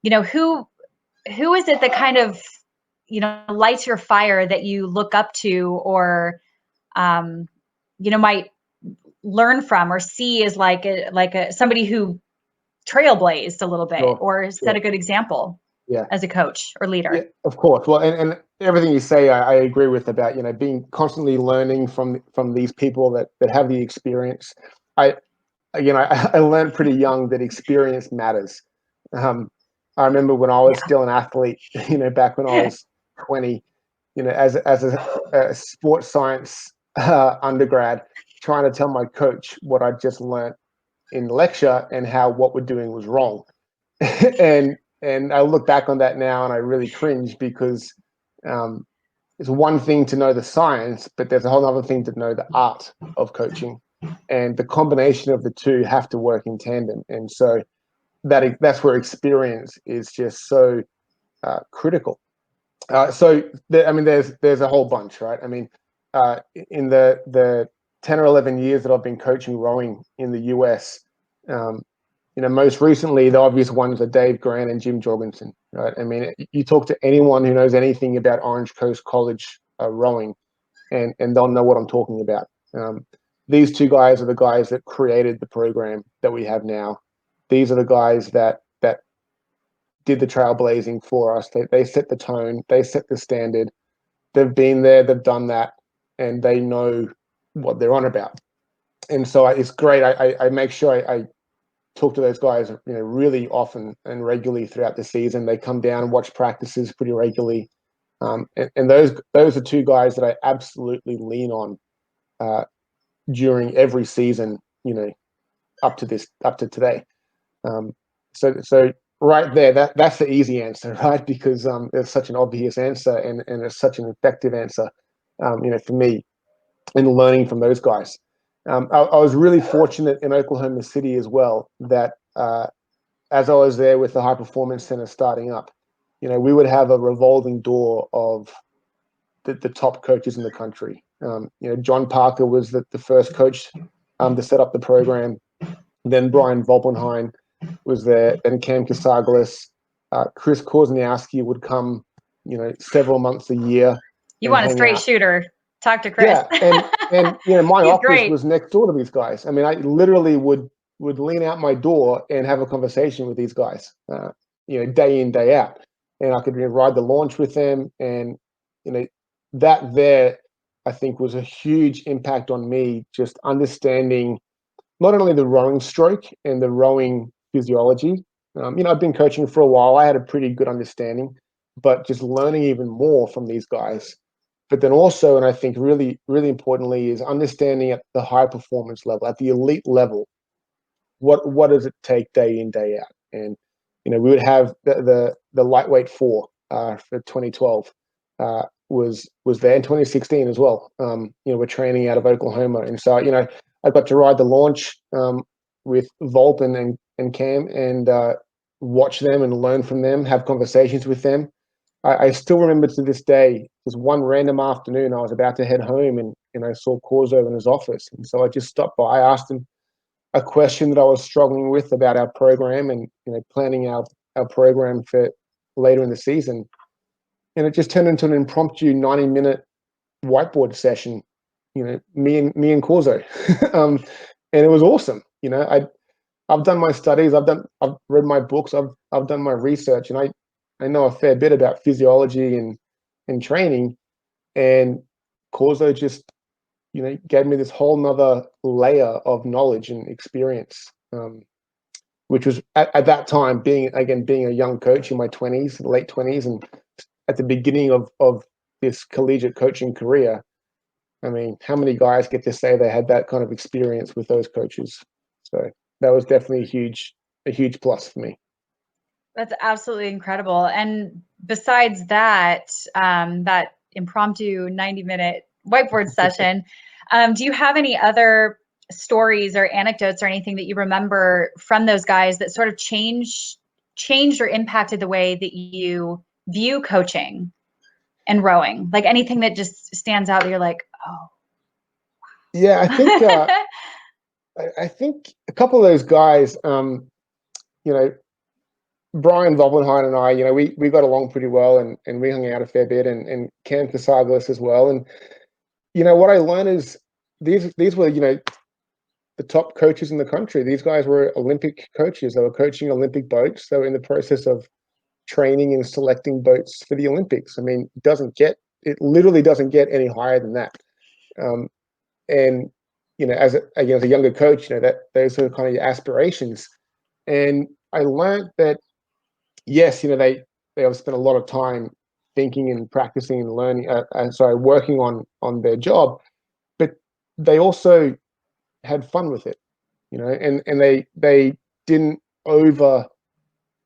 who is it that kind of, lights your fire that you look up to or, might learn from or see as like somebody who trailblazed a little bit or set a good example as a coach or leader? Yeah, of course. Well, and everything you say, I agree with about, being constantly learning from these people that have the experience. I learned pretty young that experience matters. I remember when I was still an athlete, back when I was 20, as a sports science undergrad, trying to tell my coach what I just learned in lecture and how what we're doing was wrong. And I look back on that now and I really cringe because it's one thing to know the science, but there's a whole other thing to know the art of coaching. And the combination of the two have to work in tandem. And so that's where experience is just so critical. There's a whole bunch, right? I mean, in the 10 or 11 years that I've been coaching rowing in the US, most recently, the obvious ones are Dave Grant and Jim Jorgensen, right? I mean, you talk to anyone who knows anything about Orange Coast College rowing, and they'll know what I'm talking about. these two guys are the guys that created the program that we have now. These are the guys that did the trailblazing for us. They set the tone, they set the standard. They've been there, they've done that, and they know what they're on about. And so it's great. I make sure I talk to those guys, really often and regularly throughout the season. They come down and watch practices pretty regularly. And those are two guys that I absolutely lean on during every season, up to today. So right there, that's the easy answer, right? Because it's such an obvious answer, and it's such an effective answer, for me, in learning from those guys. I was really fortunate in Oklahoma City as well, that as I was there with the High Performance Center starting up, we would have a revolving door of the top coaches in the country. John Parker was the first coach to set up the program. Then Brian Volpenheim was there. Then Cam Casaglis, Chris Korzeniowski would come, several months a year. You want a straight shooter? Talk to Chris. Yeah, and my He's office great. was next door to these guys. I mean, I literally would lean out my door and have a conversation with these guys, day in, day out, and I could ride the launch with them, and that there, I think, was a huge impact on me, just understanding not only the rowing stroke and the rowing physiology. I've been coaching for a while. I had a pretty good understanding, but just learning even more from these guys. But then also, and I think really, really importantly, is understanding at the high performance level, at the elite level, what does it take day in, day out? And we would have the lightweight four for 2012 was there, in 2016 as well. We're training out of Oklahoma, and so I got to ride the launch with Volp and Cam, and watch them and learn from them, have conversations with them. I still remember to this day, this one random afternoon, I was about to head home, and I saw Corzo in his office, and so I just stopped by. I asked him a question that I was struggling with about our program, and planning our program for later in the season, and it just turned into an impromptu 90-minute whiteboard session. Me and Corzo, and it was awesome. I've done my studies, I've read my books, I've done my research, and I know a fair bit about physiology and training, and Corzo just gave me this whole nother layer of knowledge and experience, which was at that time, being a young coach in my 20s, late 20s, and at the beginning of this collegiate coaching career. I mean, how many guys get to say they had that kind of experience with those coaches? So that was definitely a huge plus for me. That's absolutely incredible. And besides that, that impromptu 90-minute whiteboard session, do you have any other stories or anecdotes or anything that you remember from those guys that sort of changed or impacted the way that you view coaching and rowing? Like anything that just stands out that you're like, oh. Yeah, I think I think a couple of those guys, Brian Volpenheim and I, we got along pretty well, and we hung out a fair bit, and Cam Casaglis as well. And what I learned is these were the top coaches in the country. These guys were Olympic coaches. They were coaching Olympic boats. They were in the process of training and selecting boats for the Olympics. I mean, it literally doesn't get any higher than that. And as a younger coach, that those are kind of your aspirations. And I learned that, yes, they have spent a lot of time thinking and practicing and learning, working on their job, but they also had fun with it, and they didn't over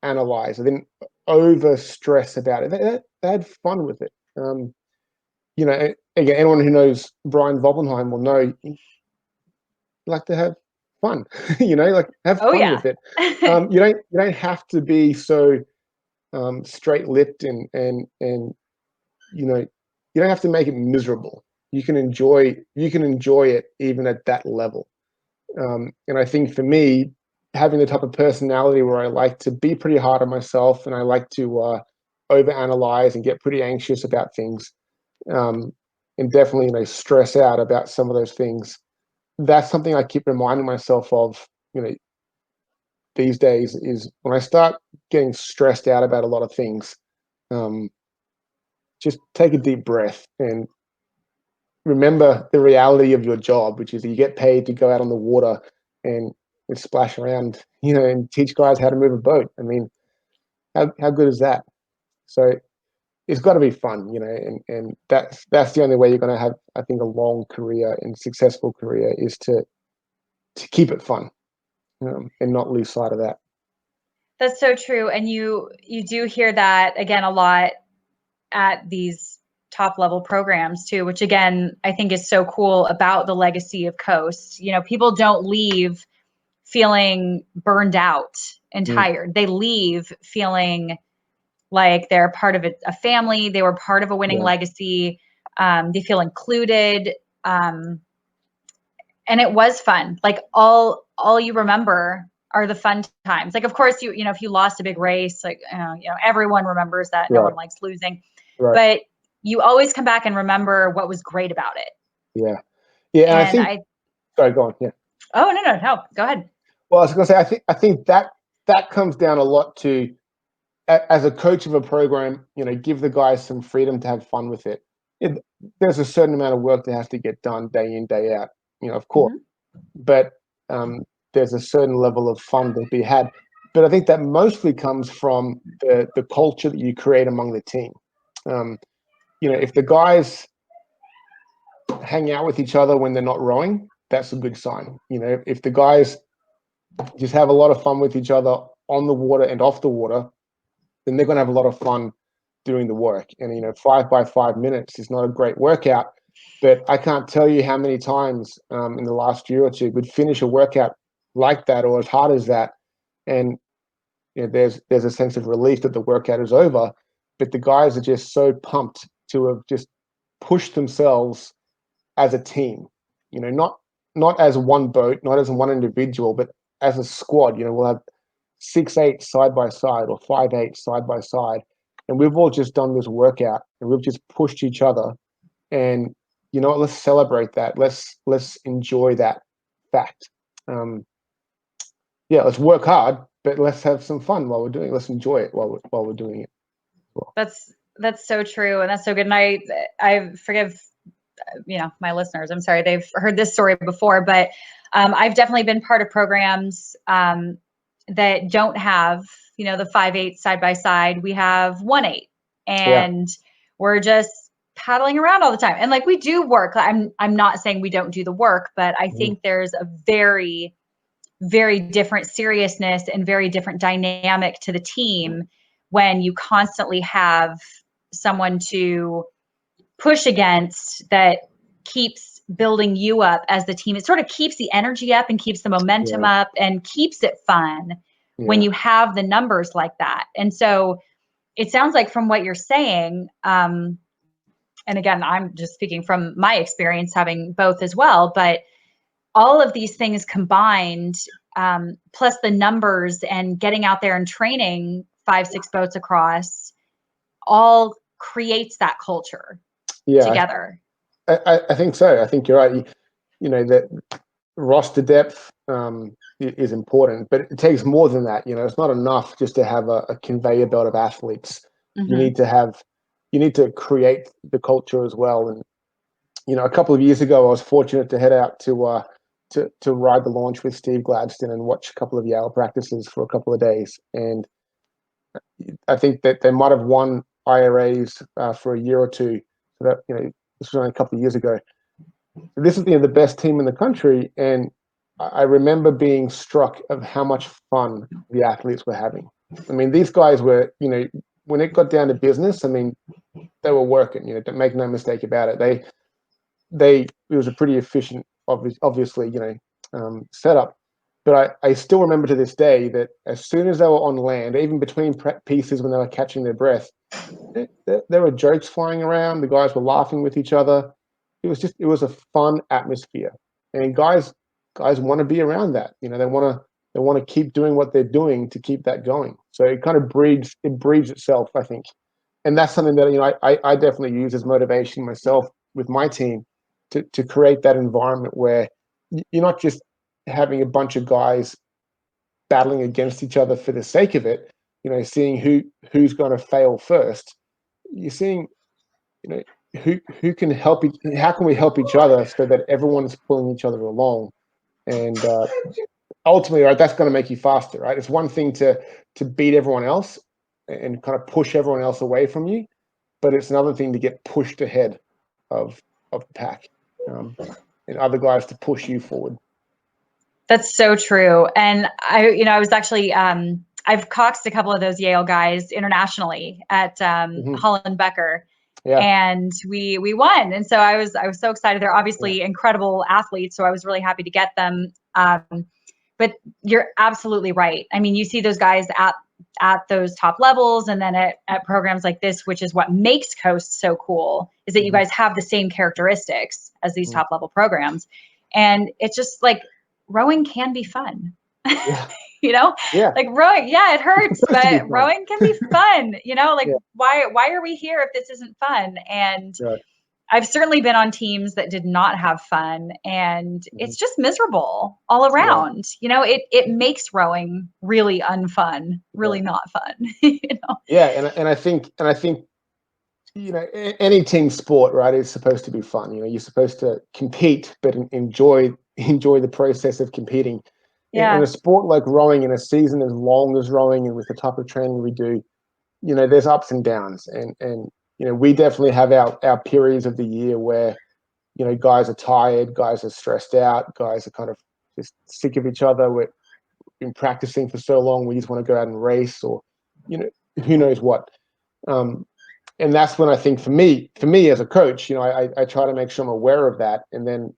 analyze, they didn't over stress about it. They had fun with it. Again, anyone who knows Brian Volpenheim will know you like to have fun, like have fun with it. You don't have to be so straight-lipped, and you don't have to make it miserable. You can enjoy it even at that level. And I think for me, having the type of personality where I like to be pretty hard on myself, and I like to overanalyze and get pretty anxious about things, and definitely stress out about some of those things. that's something I keep reminding myself of, these days, is when I start getting stressed out about a lot of things, um, just take a deep breath and remember the reality of your job, which is that you get paid to go out on the water and, splash around, and teach guys how to move a boat. I mean, how good is that? So it's got to be fun, and that's the only way you're going to have, I think, a long career and successful career, is to keep it fun, and not lose sight of that. That's so true. And you do hear that again a lot at these top level programs too, which again, I think is so cool about the legacy of Coast. People don't leave feeling burned out and Mm, tired. They leave feeling like they're part of a family. They were part of a winning yeah, legacy. They feel included. Um, and it was fun. Like all you remember are the fun times. Like, of course, if you lost a big race, like, everyone remembers that. No right, one likes losing, right, but you always come back and remember what was great about it. yeah, yeah. And I And think, sorry, go on, yeah. oh, no, go ahead. Well, I was going to say, I think that comes down a lot to, as a coach of a program, give the guys some freedom to have fun with it. There's a certain amount of work that has to get done day in, day out, of course, Mm-hmm. but there's a certain level of fun to be had. But I think that mostly comes from the culture that you create among the team. Um, if the guys hang out with each other when they're not rowing, that's a good sign. If the guys just have a lot of fun with each other on the water and off the water, then they're going to have a lot of fun doing the work. And 5 by 5 minutes is not a great workout, but I can't tell you how many times in the last year or two we'd finish a workout like that, or as hard as that, and there's a sense of relief that the workout is over, but the guys are just so pumped to have just pushed themselves as a team. Not as one boat, not as one individual, but as a squad. We'll have 6 8 side by side, or 5 8 side by side, and we've all just done this workout, and we've just pushed each other. And what? Let's celebrate that. Let's enjoy that fact. Yeah, let's work hard, but let's have some fun while we're doing it. Let's enjoy it while we're doing it. Well, That's so true, and that's so good. And I forgive my listeners. I'm sorry they've heard this story before, but I've definitely been part of programs that don't have the 5 8 side by side. We have 1 8, yeah, and we're just paddling around all the time. And like, we do work. I'm not saying we don't do the work, but I mhm, think there's a very very different seriousness and very different dynamic to the team when you constantly have someone to push against that keeps building you up as the team. It sort of keeps the energy up and keeps the momentum yeah, up and keeps it fun when yeah, you have the numbers like that. And so it sounds like from what you're saying, and again, I'm just speaking from my experience having both as well, but all of these things combined, plus the numbers and getting out there and training 5 6 boats across, all creates that culture yeah. together. I think so. I think you're right. That roster depth is important, but it takes more than that. It's not enough just to have a conveyor belt of athletes. You Mm-hmm. need to have, you need to create the culture as well. And a couple of years ago, I was fortunate to head out to ride the launch with Steve Gladstone and watch a couple of Yale practices for a couple of days. And I think that they might have won IRAs for a year or two. So that this was only a couple of years ago. This is the best team in the country, and I remember being struck of how much fun the athletes were having. I mean, these guys were, when it got down to business, I mean, they were working. Don't make no mistake about it. It was a pretty efficient, obviously, setup. But I still remember to this day that as soon as they were on land, even between pieces when they were catching their breath, there were jokes flying around. The guys were laughing with each other. It was a fun atmosphere, and guys want to be around that. They want to keep doing what they're doing to keep that going. So it kind of breeds itself, I think, and that's something that I definitely use as motivation myself with my team to create that environment where you're not just having a bunch of guys battling against each other for the sake of it, seeing who's going to fail first. You're seeing, who can help how can we help each other so that everyone's pulling each other along, and ultimately, right, that's going to make you faster, right? It's one thing to beat everyone else and kind of push everyone else away from you, but it's another thing to get pushed ahead of the pack, and other guys to push you forward. That's so true. And I was actually, I've coxed a couple of those Yale guys internationally at Holland Becker. Yeah. And we won. And so I was so excited. They're obviously incredible athletes, so I was really happy to get them. But you're absolutely right. I mean, you see those guys at those top levels, and then at programs like this, which is what makes Coast so cool, is that you guys have the same characteristics as these top level programs. And it's just like, rowing can be fun. Yeah. Like rowing, it hurts, but rowing can be fun. Like why are we here if this isn't fun? And I've certainly been on teams that did not have fun, and it's just miserable all around. It makes rowing really unfun, really not fun. Yeah, and I think any team sport, right, is supposed to be fun. You're supposed to compete, but enjoy the process of competing. Yeah. In a sport like rowing, in a season as long as rowing, and with the type of training we do, there's ups and downs, and we definitely have our periods of the year where guys are tired, guys are stressed out, guys are kind of just sick of each other. We've been practicing for so long, we just want to go out and race, or who knows what. And that's when I think for me as a coach, I try to make sure I'm aware of that, and then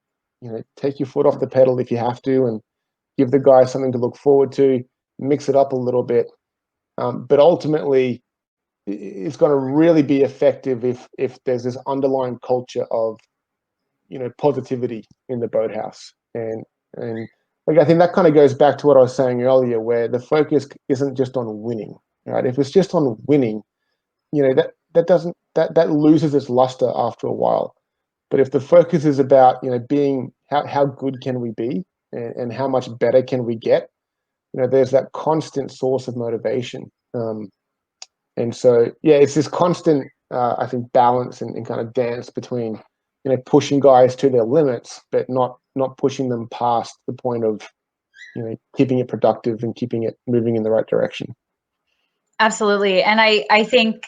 take your foot off the pedal if you have to, and give the guys something to look forward to, mix it up a little bit. But ultimately, it's going to really be effective if there's this underlying culture of positivity in the boathouse. And like, I think that kind of goes back to what I was saying earlier, where the focus isn't just on winning, right? If it's just on winning, that loses its luster after a while. But if the focus is about being how good can we be, and how much better can we get, there's that constant source of motivation. And so, it's this constant, I think, balance and kind of dance between, pushing guys to their limits, but not pushing them past the point of, keeping it productive and keeping it moving in the right direction. Absolutely. And I think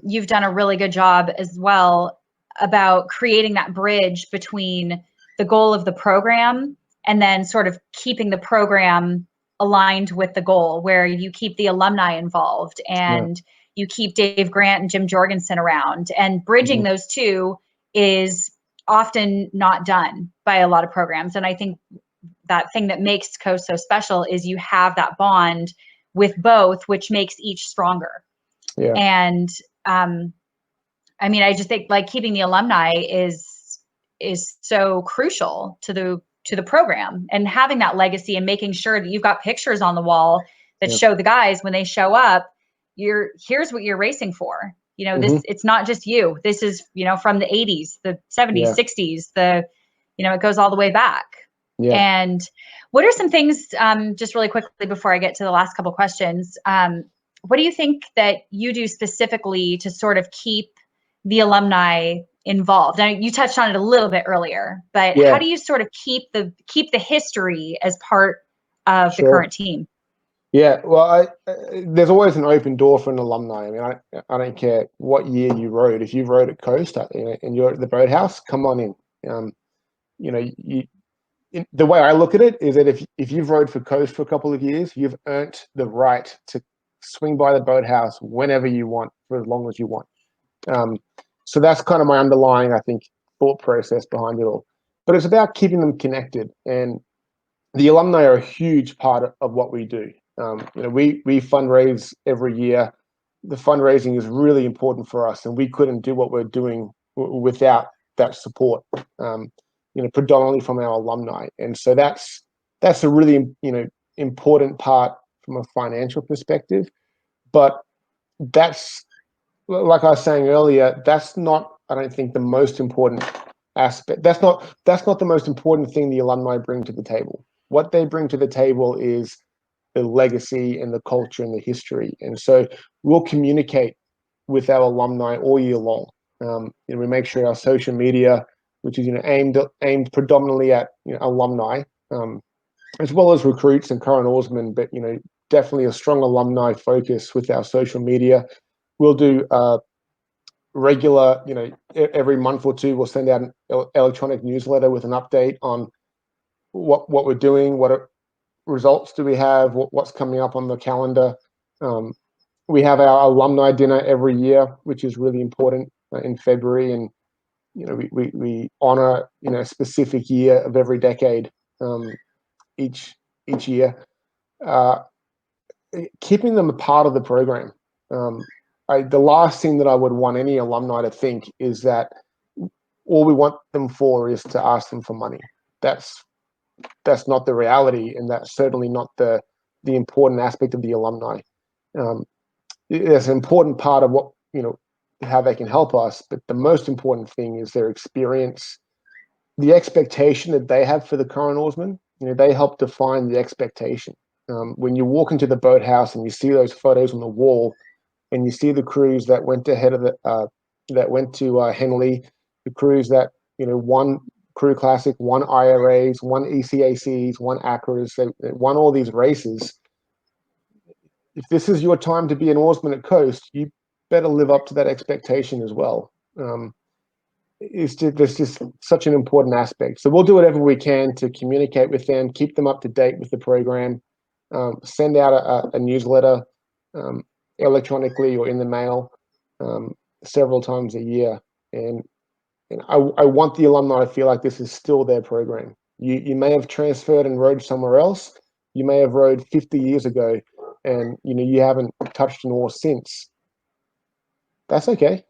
you've done a really good job as well about creating that bridge between the goal of the program and then sort of keeping the program aligned with the goal, where you keep the alumni involved and you keep Dave Grant and Jim Jorgensen around, and bridging those two is often not done by a lot of programs. And I think that thing that makes Coast so special is you have that bond with both, which makes each stronger. Yeah. And I mean, I just think like keeping the alumni is so crucial to the program, and having that legacy and making sure that you've got pictures on the wall that show the guys when they show up, here's what you're racing for. This, it's not just you. This is, from the 80s, the 70s, 60s, it goes all the way back. Yeah. And what are some things, just really quickly before I get to the last couple questions, what do you think that you do specifically to sort of keep the alumni involved? I mean, you touched on it a little bit earlier, but how do you sort of keep the history as part of the current team? Yeah, well, there's always an open door for an alumni. I mean, I don't care what year you rowed. If you rowed at Coast, and you're at the boathouse, come on in. The way I look at it is that if you've rowed for Coast for a couple of years, you've earned the right to swing by the boathouse whenever you want, for as long as you want. So that's kind of my underlying, I think, thought process behind it all. But it's about keeping them connected, and the alumni are a huge part of what we do. We fundraise every year. The fundraising is really important for us, and we couldn't do what we're doing without that support. Predominantly from our alumni, and so that's a really important part from a financial perspective. But that's, like I was saying earlier, that's not, I don't think, the most important aspect. That's not the most important thing the alumni bring to the table. What they bring to the table is the legacy and the culture and the history. And so we'll communicate with our alumni all year long. We make sure our social media, which is aimed predominantly at alumni, as well as recruits and current oarsmen, but definitely a strong alumni focus with our social media. We'll do regular, every month or two, we'll send out an electronic newsletter with an update on what we're doing, what results do we have, what's coming up on the calendar. We have our alumni dinner every year, which is really important in February, and we honor a specific year of every decade each year, keeping them a part of the program. The last thing that I would want any alumni to think is that all we want them for is to ask them for money. That's not the reality, and that's certainly not the important aspect of the alumni. It's an important part of what how they can help us, but the most important thing is their experience, the expectation that they have for the current oarsmen. They help define the expectation. When you walk into the boathouse and you see those photos on the wall, and you see the crews that went ahead of that went to Henley, the crews that won Crew Classic, won IRAs, won ECACs, won ACRAs, they won all these races. If this is your time to be an oarsman at Coast, you better live up to that expectation as well. There's just such an important aspect. So we'll do whatever we can to communicate with them, keep them up to date with the program, send out a newsletter electronically or in the mail several times a year. And I want the alumni to feel like this is still their program. You may have transferred and rowed somewhere else. You may have rowed 50 years ago, and you haven't touched an oar since. That's okay.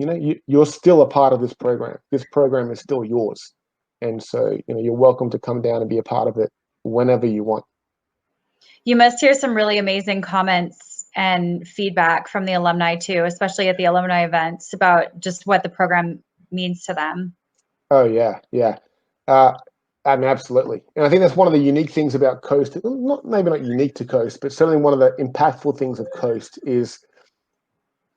You're still a part of this program. This program is still yours, and so you're welcome to come down and be a part of it whenever you want. You must hear some really amazing comments and feedback from the alumni too, especially at the alumni events, about just what the program means to them. Oh yeah. Absolutely. And I think that's one of the unique things about Coast, maybe not unique to Coast, but certainly one of the impactful things of Coast is,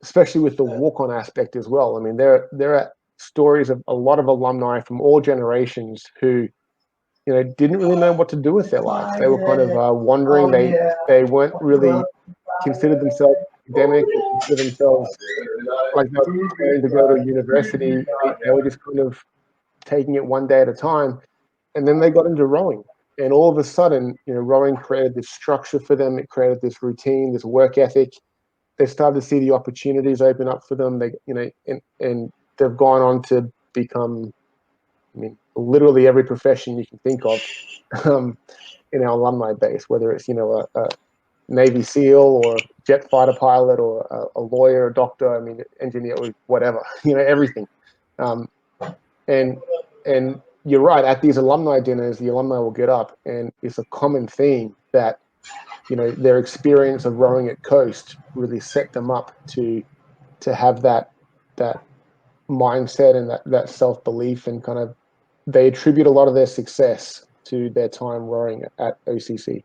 especially with the walk-on aspect as well. I mean, there are stories of a lot of alumni from all generations who didn't really know what to do with their lives. They were kind of wandering. They weren't really considered themselves academic, or considered themselves like they were preparing to go to university. They were just kind of taking it one day at a time, and then they got into rowing. And all of a sudden, rowing created this structure for them. It created this routine, this work ethic. They started to see the opportunities open up for them. They, and they've gone on to become, literally every profession you can think of in our alumni base, whether it's, a Navy SEAL or jet fighter pilot or a lawyer, a doctor, engineer, whatever, everything. And you're right, at these alumni dinners, the alumni will get up, and it's a common theme that, their experience of rowing at Coast really set them up to have that mindset and that self-belief, and kind of they attribute a lot of their success to their time rowing at OCC.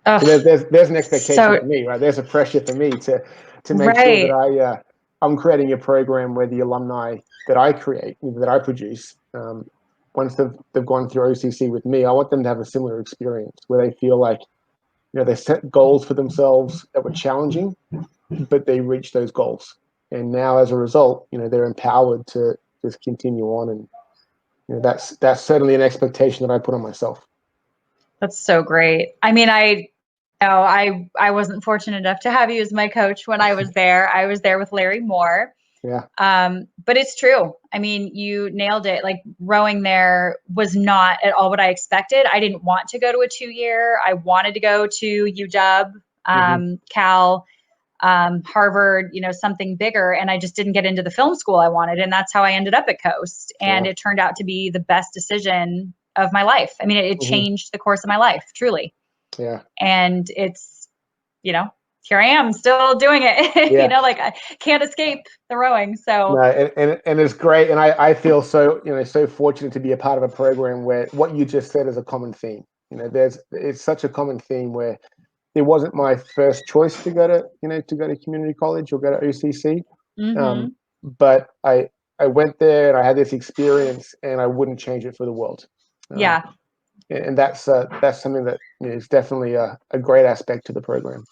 So there's an expectation for me, right? There's a pressure for me to make sure that I'm creating a program where the alumni that I create, that I produce, once they've gone through OCC with me, I want them to have a similar experience where they feel like, they set goals for themselves that were challenging, but they reached those goals. And now as a result, they're empowered to just continue on. And that's certainly an expectation that I put on myself. That's so great. I wasn't fortunate enough to have you as my coach when I was there. I was there with Larry Moore. Yeah. But it's true. You nailed it. Like, rowing there was not at all what I expected. I didn't want to go to a 2-year. I wanted to go to UW, Cal, Harvard, something bigger. And I just didn't get into the film school I wanted. And that's how I ended up at Coast. And it turned out to be the best decision of my life. It changed the course of my life, truly. Yeah. And it's, here I am still doing it. Yeah. You know, like I can't escape the rowing. So No, and it's great, and I feel so, so fortunate to be a part of a program where what you just said is a common theme. It's such a common theme where it wasn't my first choice to go to community college or go to OCC, mm-hmm. but I went there and I had this experience, and I wouldn't change it for the world. Yeah. And that's something that is definitely a great aspect to the program.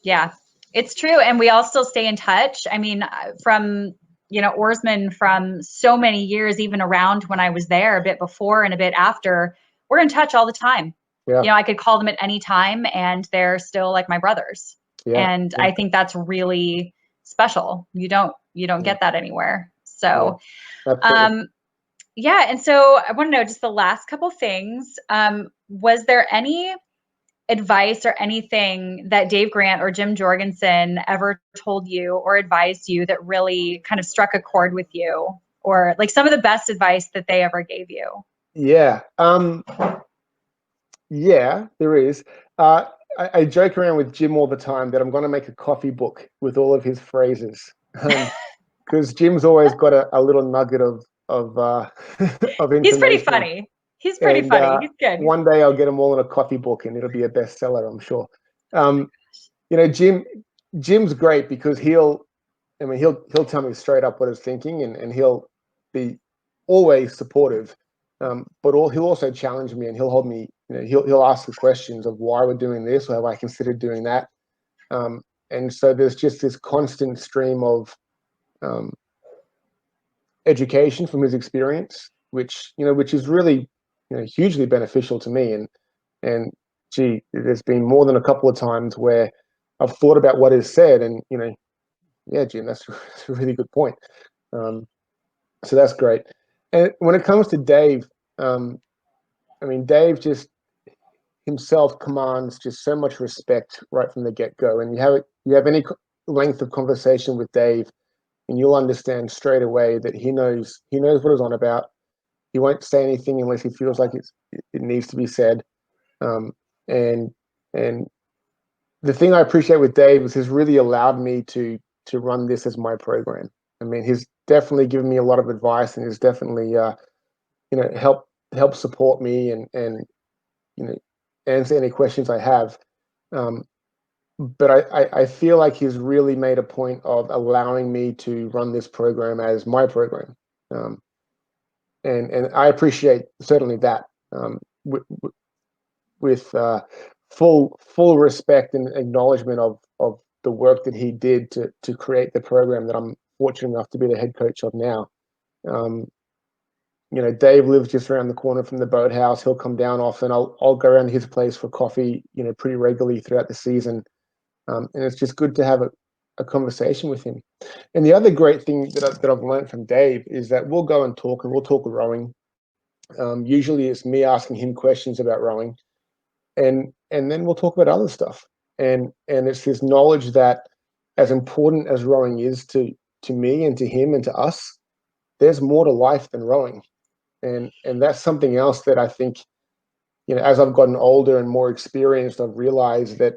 Yeah, it's true. And we all still stay in touch. I mean, from, oarsmen from so many years, even around when I was there, a bit before and a bit after, we're in touch all the time. Yeah. I could call them at any time and they're still like my brothers. Yeah. And I think that's really special. You don't get that anywhere. So, yeah. And so I want to know just the last couple things. Was there any advice or anything that Dave Grant or Jim Jorgensen ever told you or advised you that really kind of struck a chord with you, or like some of the best advice that they ever gave you? Yeah. Yeah, there is. I joke around with Jim all the time that I'm going to make a coffee book with all of his phrases, because Jim's always got a little nugget of of information. He's pretty funny. He's pretty funny. He's good. One day I'll get them all in a coffee book, and it'll be a bestseller, I'm sure. Jim's great because he'll tell me straight up what he's thinking, and he'll be always supportive. But he'll also challenge me, and he'll hold me. He'll ask the questions of why we're doing this, or have I considered doing that. And so there's just this constant stream of education from his experience, which is really hugely beneficial to me. And gee, there's been more than a couple of times where I've thought about what is said, and yeah, Jim, that's a really good point. So that's great. And when it comes to Dave, Dave just himself commands just so much respect right from the get-go. And you have any length of conversation with Dave, and you'll understand straight away that he knows what he's on about. He won't say anything unless he feels like it needs to be said. And the thing I appreciate with Dave is he's really allowed me to run this as my program. He's definitely given me a lot of advice, and he's definitely help support me and answer any questions I have. But I feel like he's really made a point of allowing me to run this program as my program. And I appreciate certainly that, with full respect and acknowledgement of the work that he did to create the program that I'm fortunate enough to be the head coach of now. Dave lives just around the corner from the boathouse. He'll come down often. I'll go around to his place for coffee, pretty regularly throughout the season. And it's just good to have a conversation with him. And the other great thing that I've learned from Dave is that we'll go and we'll talk rowing. Usually it's me asking him questions about rowing, and then we'll talk about other stuff. And it's his knowledge that as important as rowing is to me and to him and to us, there's more to life than rowing. And that's something else that I think, as I've gotten older and more experienced, I've realized that,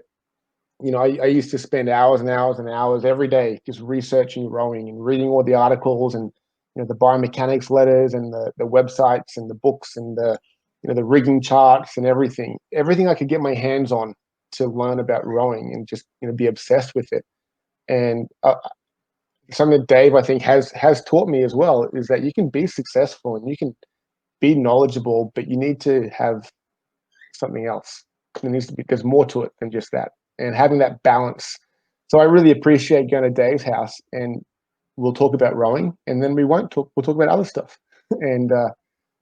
I used to spend hours and hours and hours every day just researching rowing and reading all the articles and, the biomechanics letters and the websites and the books and the rigging charts and everything I could get my hands on to learn about rowing and just, be obsessed with it. And something that Dave, I think, has taught me as well is that you can be successful and you can be knowledgeable, but you need to have something else. There's more to it than just that, and having that balance. So I really appreciate going to Dave's house, and we'll talk about rowing, and then we'll talk about other stuff. And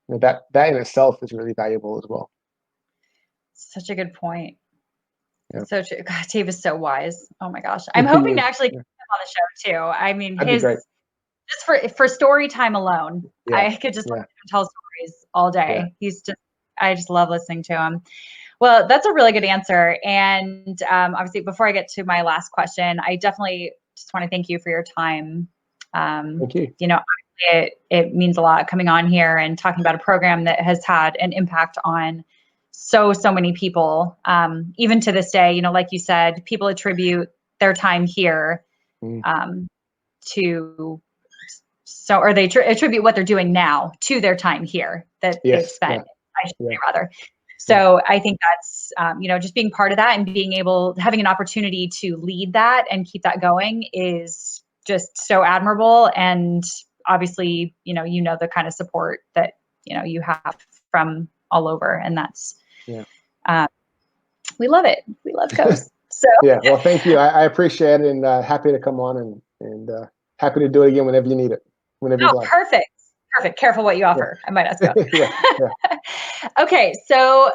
that in itself is really valuable as well. Such a good point. Yeah. So true. God, Dave is so wise. Oh my gosh. I'm hoping to actually get him on the show too. That'd be great. Just for story time alone, I could just let him tell stories all day. I just love listening to him. Well, that's a really good answer. And obviously, before I get to my last question, I definitely just want to thank you for your time. Thank you. It means a lot coming on here and talking about a program that has had an impact on so many people. Even to this day, like you said, people attribute their time here or they attribute what they're doing now to their time here that they've spent, I should say rather. So I think that's, just being part of that and having an opportunity to lead that and keep that going is just so admirable. And obviously, the kind of support that, you have from all over, and that's, we love it. We love Coast. So yeah, well, thank you. I appreciate it, and happy to come on and happy to do it again whenever you need it. Whenever you'd like. Perfect. Careful what you offer. I might ask about. Yeah. Okay, so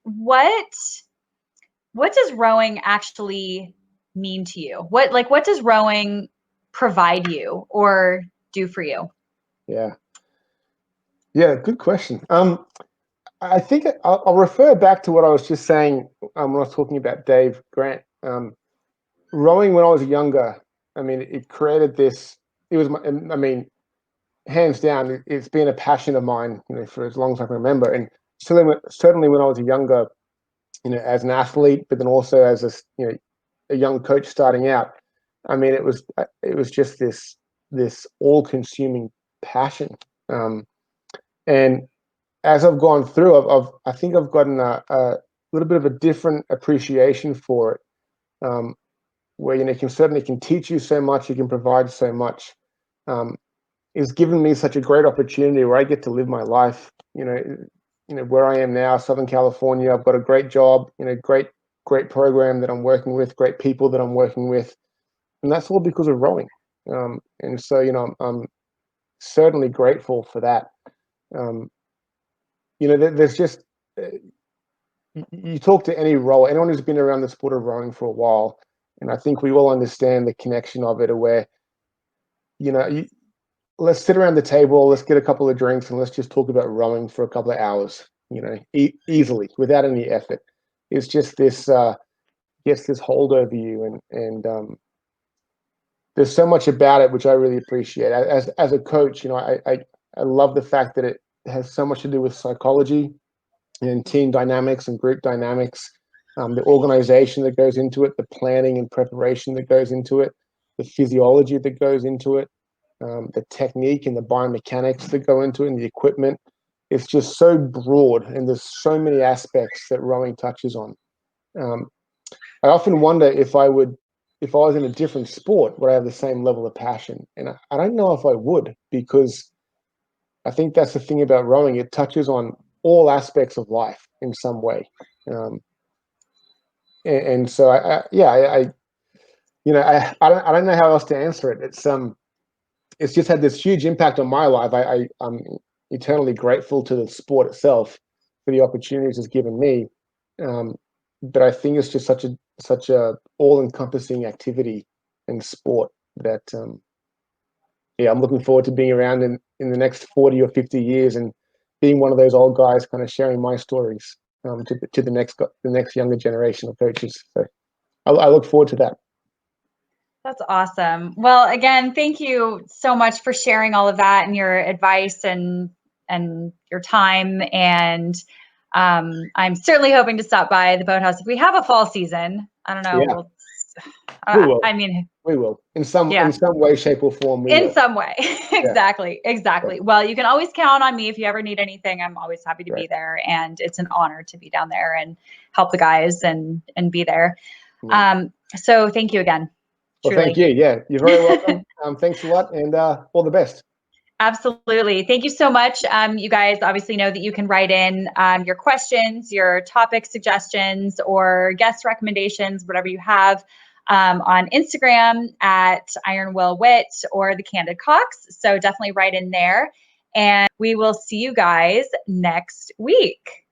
what does rowing actually mean to you? What does rowing provide you or do for you? Yeah, good question. I think I'll refer back to what I was just saying when I was talking about Dave Grant. Rowing when I was younger, I mean, it created this. It was, hands down, it's been a passion of mine, for as long as I can remember. And certainly when I was younger, as an athlete, but then also as a young coach starting out. I mean, it was just this all-consuming passion. And as I've gone through, I think I've gotten a little bit of a different appreciation for it, where it can teach you so much, it can provide so much. It's given me such a great opportunity where I get to live my life. Where I am now, Southern California. I've got a great job, great program that I'm working with, great people that I'm working with, and that's all because of rowing. And so, I'm certainly grateful for that. There's just you talk to any rower, anyone who's been around the sport of rowing for a while, and I think we all understand the connection of it, where let's sit around the table, let's get a couple of drinks, and let's just talk about rowing for a couple of hours, easily, without any effort. It's just this gets this hold over you, and there's so much about it which I really appreciate. As a coach, I love the fact that it has so much to do with psychology and team dynamics and group dynamics, the organization that goes into it, the planning and preparation that goes into it, the physiology that goes into it, the technique and the biomechanics that go into it, and the equipment. It's just so broad, and there's so many aspects that rowing touches on. I often wonder if I was in a different sport, would I have the same level of passion? And I don't know if I would, because I think that's the thing about rowing. It touches on all aspects of life in some way. And so I don't know how else to answer it. It's just had this huge impact on my life. I'm eternally grateful to the sport itself for the opportunities it's given me. But I think it's just such a all-encompassing activity and sport that I'm looking forward to being around in the next 40 or 50 years and being one of those old guys, kind of sharing my stories to the next younger generation of coaches. So I look forward to that. That's awesome. Well, again, thank you so much for sharing all of that and your advice and your time. And I'm certainly hoping to stop by the boathouse if we have a fall season. I don't know. Yeah. We will. I mean, we will in some way, shape, or form. In some way, exactly. Yeah. Well, you can always count on me if you ever need anything. I'm always happy to be there, and it's an honor to be down there and help the guys and be there. Yeah. So thank you again. Well, truly. Thank you. Yeah, you're very welcome. Thanks a lot, and all the best. Absolutely. Thank you so much. You guys obviously know that you can write in your questions, your topic suggestions, or guest recommendations, whatever you have, on Instagram at Iron Will Wit or the Candid Cox. So definitely write in there, and we will see you guys next week.